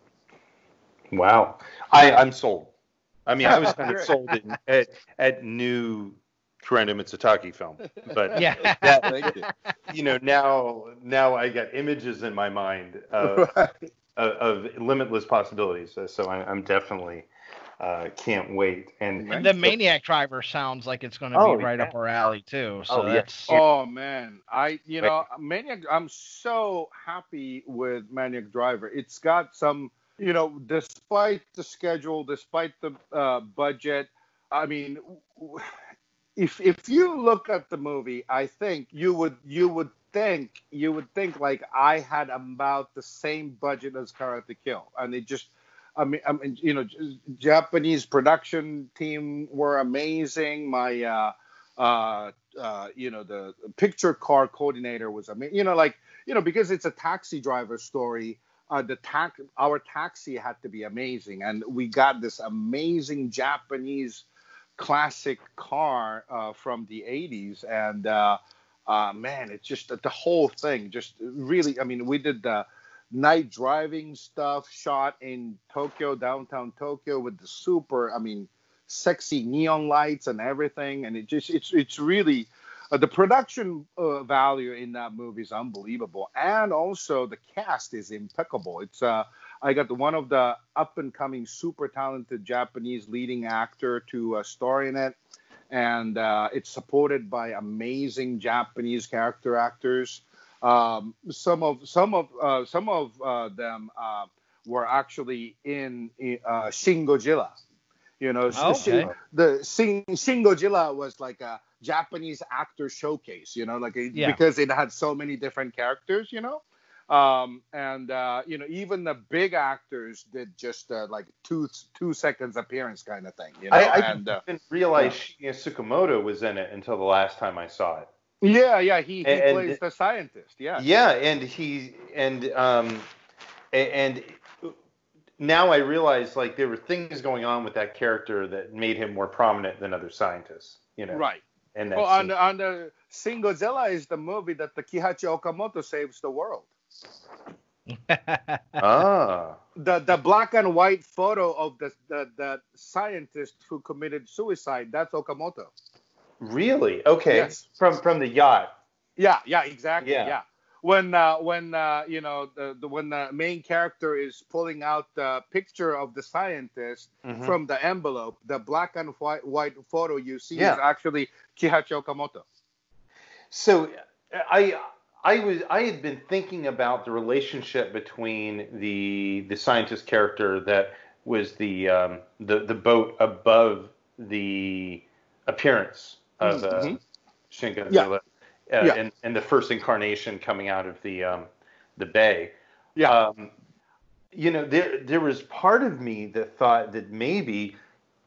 Wow, I'm sold. I mean, I was kind of sold at new Kurando Mitsutake film, but Yeah. now I got images in my mind of limitless possibilities. So I'm definitely can't wait. And the Maniac Driver sounds like it's going to be right up our alley too. So that's Oh man, Maniac. I'm so happy with Maniac Driver. It's got some, despite the schedule, despite the budget. I mean, if you look at the movie, I think you would think like I had about the same budget as Karate Kill, and it just. I mean, Japanese production team were amazing. My, the picture car coordinator was amazing. Because it's a taxi driver story. Our taxi had to be amazing, and we got this amazing Japanese classic car from the 80s, and man, it's just the whole thing. Just really, I mean, we did the night driving stuff shot in Tokyo, downtown Tokyo, with the super, sexy neon lights and everything. And it's really, the production value in that movie is unbelievable. And also the cast is impeccable. It's, I got one of the up and coming super talented Japanese leading actor to star in it. and it's supported by amazing Japanese character actors. Some of them were actually in Shin Godzilla. You know, Okay. Shin Godzilla was like a Japanese actor showcase. You know, like because it had so many different characters. You know. You know, even the big actors did just like two seconds appearance kind of thing. You know, I didn't realize Shinya Tsukamoto was in it until the last time I saw it. Yeah, he plays the scientist. Yeah. Yeah, and now I realize like there were things going on with that character that made him more prominent than other scientists. You know. Right. And on the Shin Godzilla is the movie that the Kihachi Okamoto saves the world. The black and white photo of the scientist who committed suicide, that's Okamoto. Really? Okay. Yes. From the yacht. Yeah, exactly. Yeah. When you know when the main character is pulling out the picture of the scientist from the envelope, the black and white photo you see is actually Kihachi Okamoto. So I had been thinking about the relationship between the scientist character that was the boat above the appearance of Shin Godzilla. And the first incarnation coming out of the bay. Yeah. You know, there was part of me that thought that maybe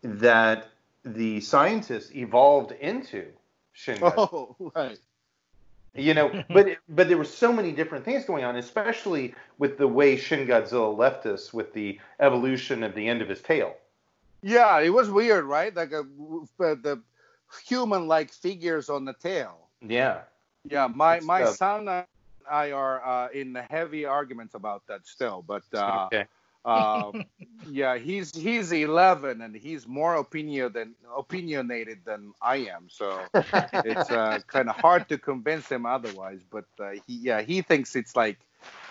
that the scientist evolved into Shin Godzilla. Oh, right. You know, but there were so many different things going on, especially with the way Shin Godzilla left us with the evolution of the end of his tail. Yeah, it was weird, right? Like the human-like figures on the tail. Yeah. Yeah, my son and I are in heavy arguments about that still, but Okay. yeah, he's 11 and he's more opinionated than I am, so it's kind of hard to convince him otherwise. But he thinks it's like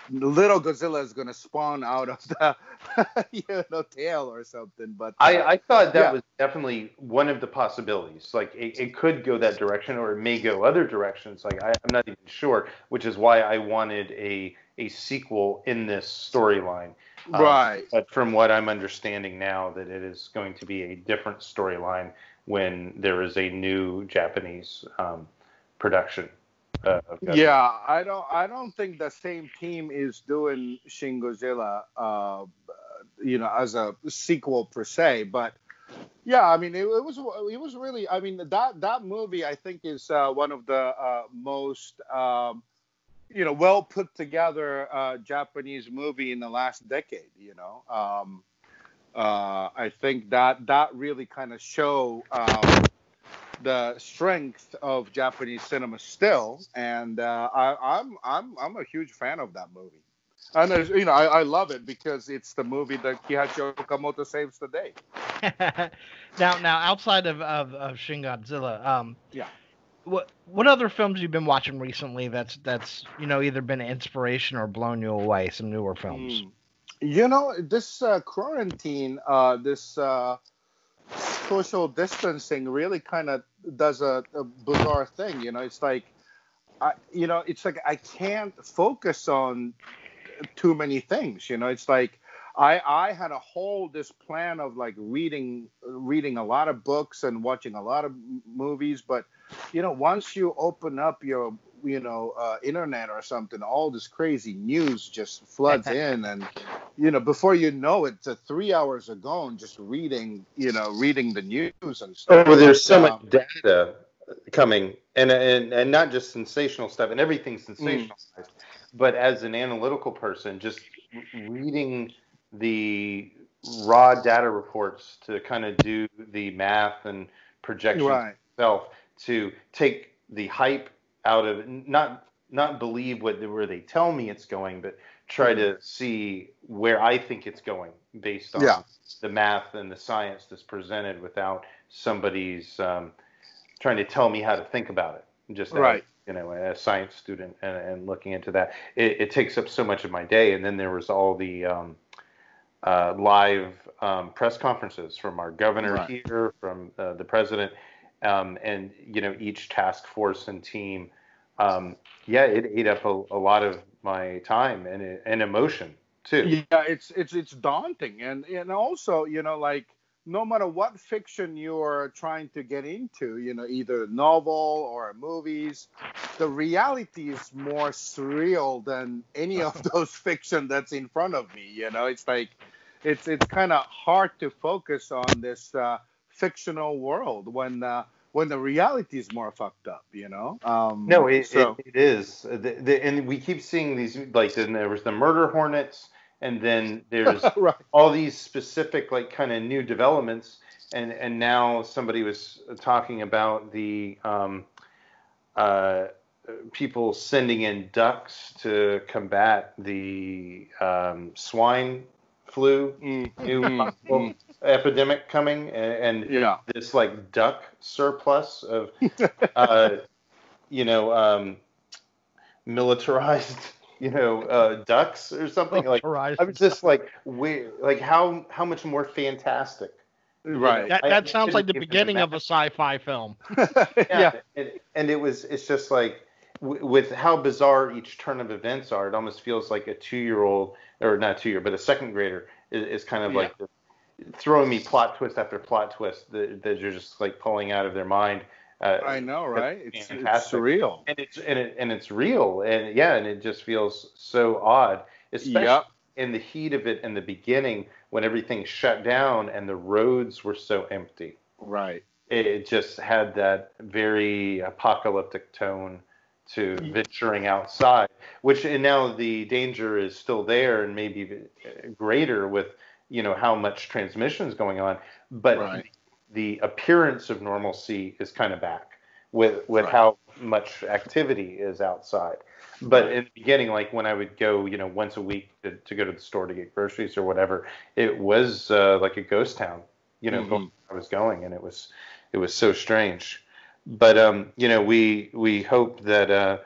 little Godzilla is gonna spawn out of the tail or something. But I thought that was definitely one of the possibilities. Like it could go that direction, or it may go other directions. Like I'm not even sure, which is why I wanted a sequel in this storyline. Right. But from what I'm understanding now, that it is going to be a different storyline when there is a new Japanese production. Yeah, I don't think the same team is doing Shin Godzilla, you know, as a sequel per se. But yeah, I mean, it was really, I mean, that movie I think is one of the most you know, well put together Japanese movie in the last decade. You know, I think that really kind of show the strength of Japanese cinema still, and I'm a huge fan of that movie. And you know, I love it because it's the movie that Kihachi Okamoto saves the day. now outside of Shin Godzilla, yeah. What other films you've been watching recently that's you know either been an inspiration or blown you away? Some newer films. You know, this quarantine, this social distancing really kind of does a bizarre thing. You know, it's like, I can't focus on too many things. You know, it's like I had this plan of like reading a lot of books and watching a lot of movies, but you know, once you open up your internet or something, all this crazy news just floods in, and you know, before you know it, 3 hours are gone just reading the news and stuff. Oh, there's so much data coming, and not just sensational stuff, and everything's sensationalized. But as an analytical person, just reading the raw data reports to kind of do the math and projections itself, to take the hype out of it, not believe where they tell me it's going, but try to see where I think it's going based on the math and the science that's presented, without somebody's trying to tell me how to think about it. Just as, you know, a science student and looking into that, it takes up so much of my day. And then there was all the live press conferences from our governor here, from the president. and each task force and team. It ate up a lot of my time and emotion too. Yeah, it's daunting, and also like no matter what fiction you're trying to get into, either a novel or movies, the reality is more surreal than any of those fiction that's in front of me. It's like it's kind of hard to focus on this fictional world when the reality is more fucked up. No, it is. And we keep seeing these, like, then there was the murder hornets, and then there's right. all these specific, like, kind of new developments. And now somebody was talking about the people sending in ducks to combat the swine flu new epidemic coming, and this like duck surplus of militarized ducks or something. Like, I was just like, how much more fantastic. Right. That sounds like the beginning of a sci-fi film. Yeah. And it's just like, with how bizarre each turn of events are, it almost feels like a 2-year-old, or not 2-year, but a second grader is kind of like throwing me plot twist after plot twist that you're just like pulling out of their mind. I know, right? It's surreal, and it's real, and it just feels so odd, especially in the heat of it in the beginning when everything shut down and the roads were so empty. Right. It just had that very apocalyptic tone to venturing outside, and now the danger is still there and maybe greater with how much transmission is going on, but the appearance of normalcy is kind of back with how much activity is outside. But in the beginning, like when I would go, once a week to go to the store to get groceries or whatever, it was like a ghost town, I was going, and it was so strange. But we hope that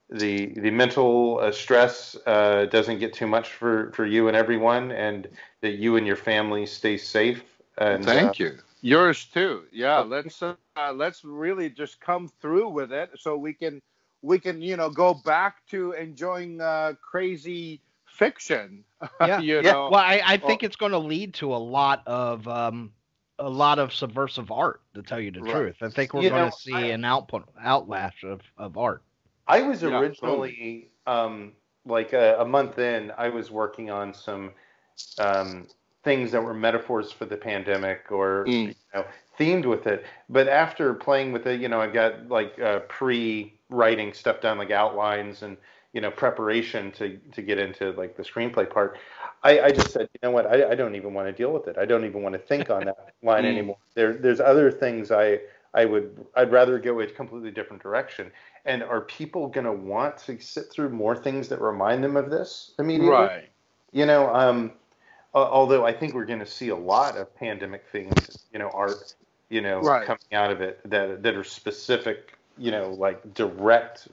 the mental stress doesn't get too much for you and everyone, and that you and your family stay safe. And thank you. Yours too. Yeah, let's really just come through with it so we can go back to enjoying crazy fiction. Yeah. Well, I think it's going to lead to a lot of subversive art, to tell you the truth. I think we're going to see an outlash of art. I was originally like a month in, I was working on some things that were metaphors for the pandemic or themed with it. But after playing with it, I got like pre-writing stuff done, like outlines and preparation to get into like the screenplay part. I just said, you know what, I don't even want to deal with it. I don't even want to think on that line anymore. There's other things I'd rather go a completely different direction. And are people going to want to sit through more things that remind them of this immediately? Right. Although I think we're going to see a lot of pandemic things, art, coming out of it that are specific, like direct,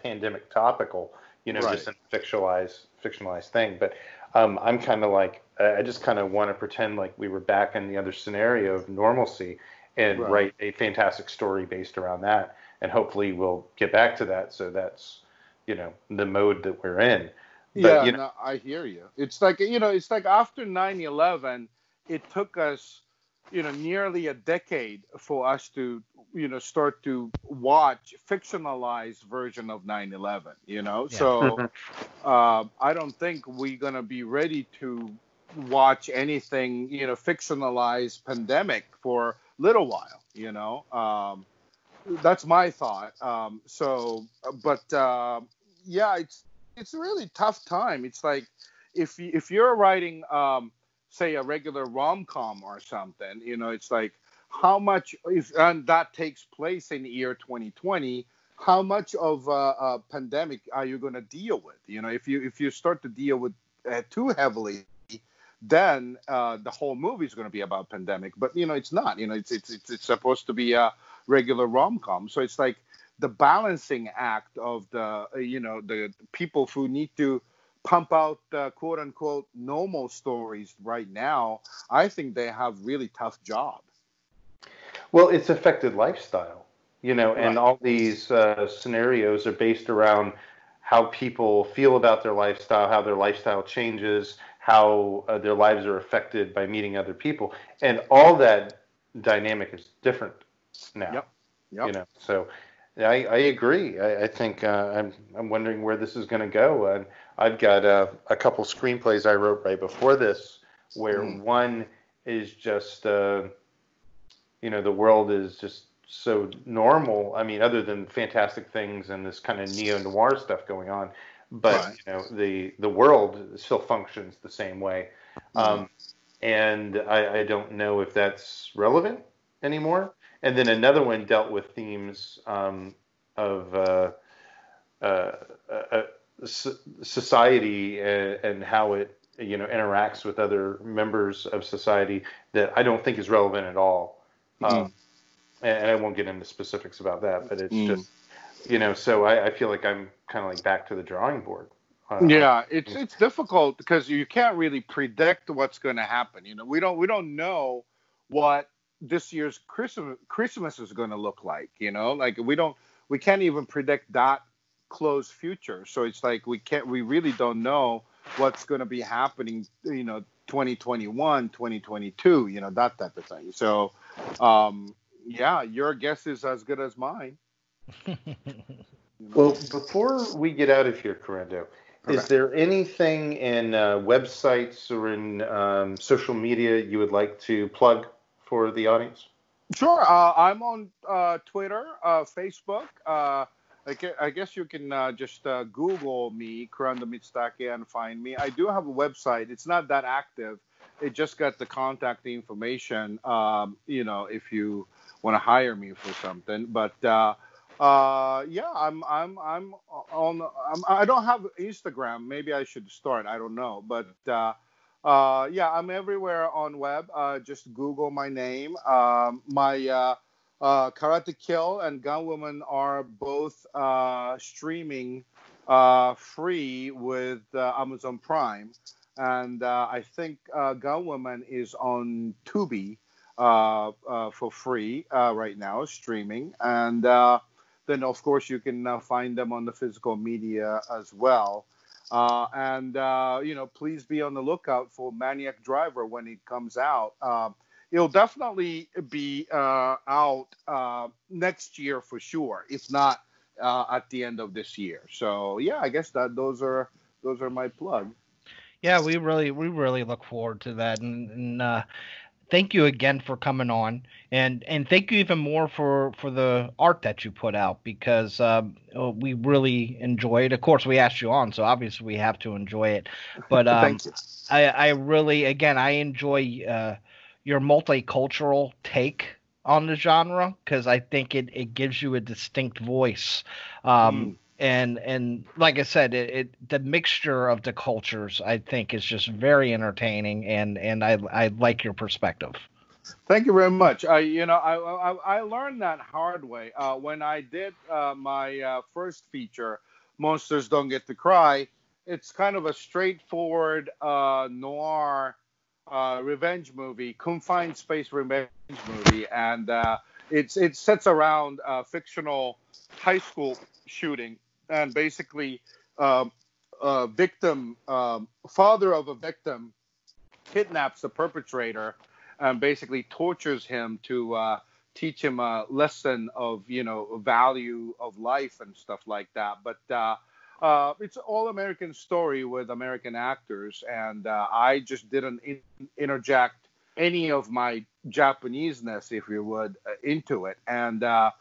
pandemic topical, just a fictionalized thing. But I'm kind of like, I just kind of want to pretend like we were back in the other scenario of normalcy and write a fantastic story based around that. And hopefully we'll get back to that. So that's, the mode that we're in. But, no, I hear you. It's like, it's like after 9/11, it took us, nearly a decade for us to, start to watch fictionalized version of 9/11, So I don't think we're going to be ready to watch anything, fictionalized pandemic for a little while, That's my thought. It's a really tough time. It's like if you're writing, say, a regular rom-com or something, it's like how much, and that takes place in the year 2020, how much of a pandemic are you going to deal with? If you start to deal with too heavily, then the whole movie is going to be about pandemic. But it's not. It's supposed to be a regular rom-com. So it's like the balancing act of the people who need to pump out quote unquote normal stories right now. I think they have really tough job. Well, it's affected lifestyle, Right. and all these scenarios are based around how people feel about their lifestyle, how their lifestyle changes, how their lives are affected by meeting other people, and all that dynamic is different now. Yep. Yep. So I agree. I think I'm wondering where this is going to go. And I've got a couple screenplays I wrote right before this, where one is just the world is just so normal. I mean, other than fantastic things and this kind of neo-noir stuff going on, but the world still functions the same way. And I don't know if that's relevant anymore. And then another one dealt with themes of society and how it interacts with other members of society that I don't think is relevant at all. And I won't get into specifics about that, but it's just so I feel like I'm kind of like back to the drawing board. It's difficult because you can't really predict what's going to happen. We don't know what this year's Christmas is going to look like. Like we can't even predict that close future. So it's like we really don't know what's going to be happening. 2021, 2022. That type of thing. So your guess is as good as mine. Well, before we get out of here, Kurando, is there anything in websites or in social media you would like to plug for the audience? Sure. I'm on Twitter, Facebook. I guess you can just Google me, Kurando Mitsutake, and find me. I do have a website. It's not that active. It just got the contact information, if you want to hire me for something. But I'm on. I don't have Instagram. Maybe I should start. I don't know. But I'm everywhere on web. Just Google my name. My Karate Kill and GUNWOMAN are both streaming free with Amazon Prime. And I think GUNWOMAN is on Tubi for free right now, streaming. And then, of course, you can find them on the physical media as well. Please be on the lookout for Maniac Driver when it comes out. It'll definitely be out next year for sure, if not at the end of this year. So I guess those are my plugs. Yeah, we really look forward to that, and thank you again for coming on, and thank you even more for the art that you put out, because we really enjoy it. Of course, we asked you on, so obviously we have to enjoy it. But thank you. I really, again, I enjoy your multicultural take on the genre, because I think it gives you a distinct voice. And like I said, the mixture of the cultures, I think, is just very entertaining, and I like your perspective. Thank you very much. I learned that hard way when I did my first feature, Monsters Don't Get to Cry. It's kind of a straightforward noir revenge movie, confined space revenge movie, and it sets around fictional high school shooting. And basically, father of a victim kidnaps the perpetrator and basically tortures him to teach him a lesson of, value of life and stuff like that. But it's an all-American story with American actors, and I just didn't interject any of my Japanese-ness, if you would, into it. And of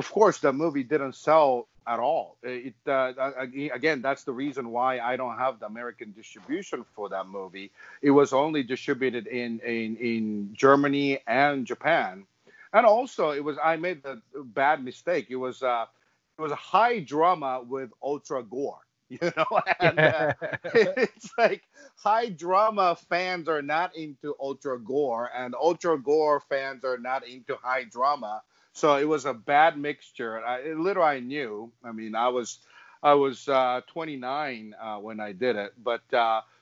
course, the movie didn't sell at all. Again, that's the reason why I don't have the American distribution for that movie. It was only distributed in Germany and Japan, and also I made the bad mistake. It was a high drama with ultra gore. And it's like high drama fans are not into ultra gore, and ultra gore fans are not into high drama. So it was a bad mixture. Little I knew. I mean, I was 29 when I did it, but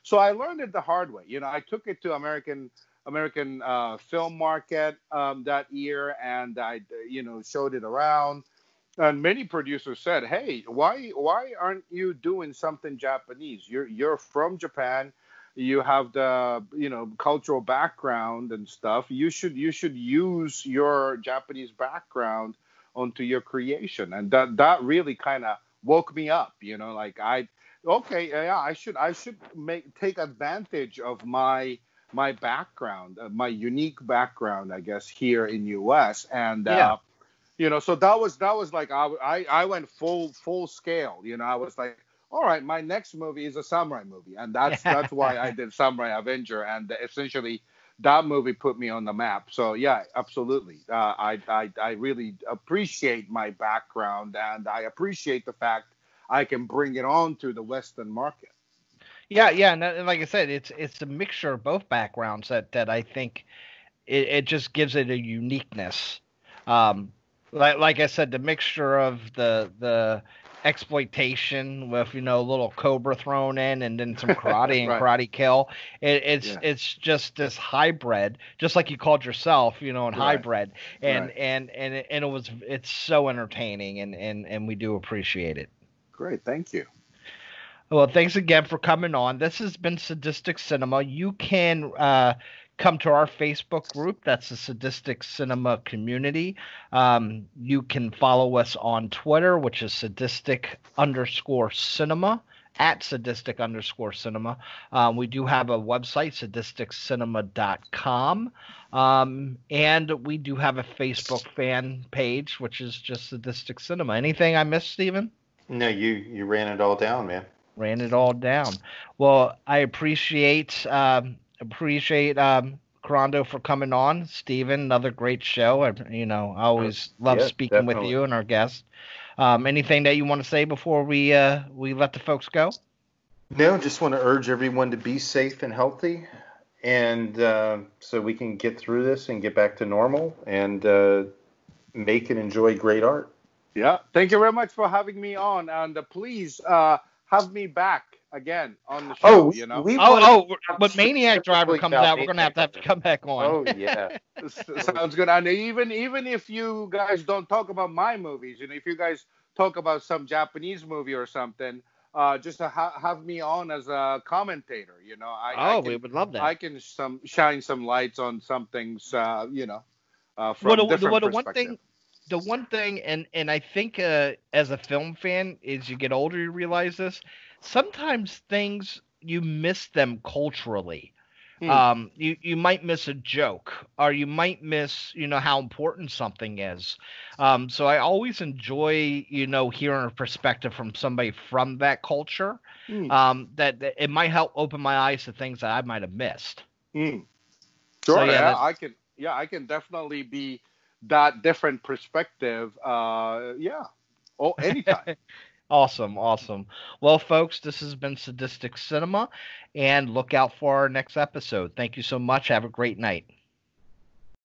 so I learned it the hard way. I took it to American American film market that year, and I showed it around. And many producers said, "Hey, why aren't you doing something Japanese? You're from Japan, you have the cultural background and stuff. You should use your Japanese background onto your creation." And that really kind of woke me up. Like I should take advantage of my background, my unique background, I guess, here in U.S. And so that was like I went full scale. I was like, all right, my next movie is a samurai movie, and that's why I did Samurai Avenger, and essentially that movie put me on the map. So yeah, absolutely. I really appreciate my background, and I appreciate the fact I can bring it on to the Western market. Yeah, and like I said, it's a mixture of both backgrounds that I think it just gives it a uniqueness. Like I said, the mixture of the exploitation with a little cobra thrown in, and then some karate and karate kill. It's just this hybrid, just like you called yourself, hybrid, and it's so entertaining, and we do appreciate it. Great, thank you. Well, thanks again for coming on. This has been Sadistic Cinema. You can come to our Facebook group. That's the Sadistic Cinema community. You can follow us on Twitter, which is sadistic_cinema, at sadistic_cinema. We do have a website, sadisticcinema.com. And we do have a Facebook fan page, which is just Sadistic Cinema. Anything I missed, Steven? No, you ran it all down, man. Ran it all down. Well, I appreciate Kurando for coming on. Steven, another great show. I always love speaking with you and our guests. Anything that you want to say before we let the folks go? No, just want to urge everyone to be safe and healthy, and so we can get through this and get back to normal and make and enjoy great art. Yeah, thank you very much for having me on, and please have me back again on the show. When Maniac Driver comes out, we're gonna have to come back on. Oh yeah, sounds good. And even if you guys don't talk about my movies, if you guys talk about some Japanese movie or something, just have me on as a commentator. We would love that. I can shine some lights on some things. From different perspective. The one thing, and I think as a film fan, as you get older, you realize this. Sometimes things, you miss them culturally. You might miss a joke, or you might miss, how important something is. So I always enjoy, hearing a perspective from somebody from that culture. That it might help open my eyes to things that I might have missed. Sure, so, I can definitely be that different perspective. Anytime. Awesome. Well, folks, this has been Sadistic Cinema, and look out for our next episode. Thank you so much. Have a great night.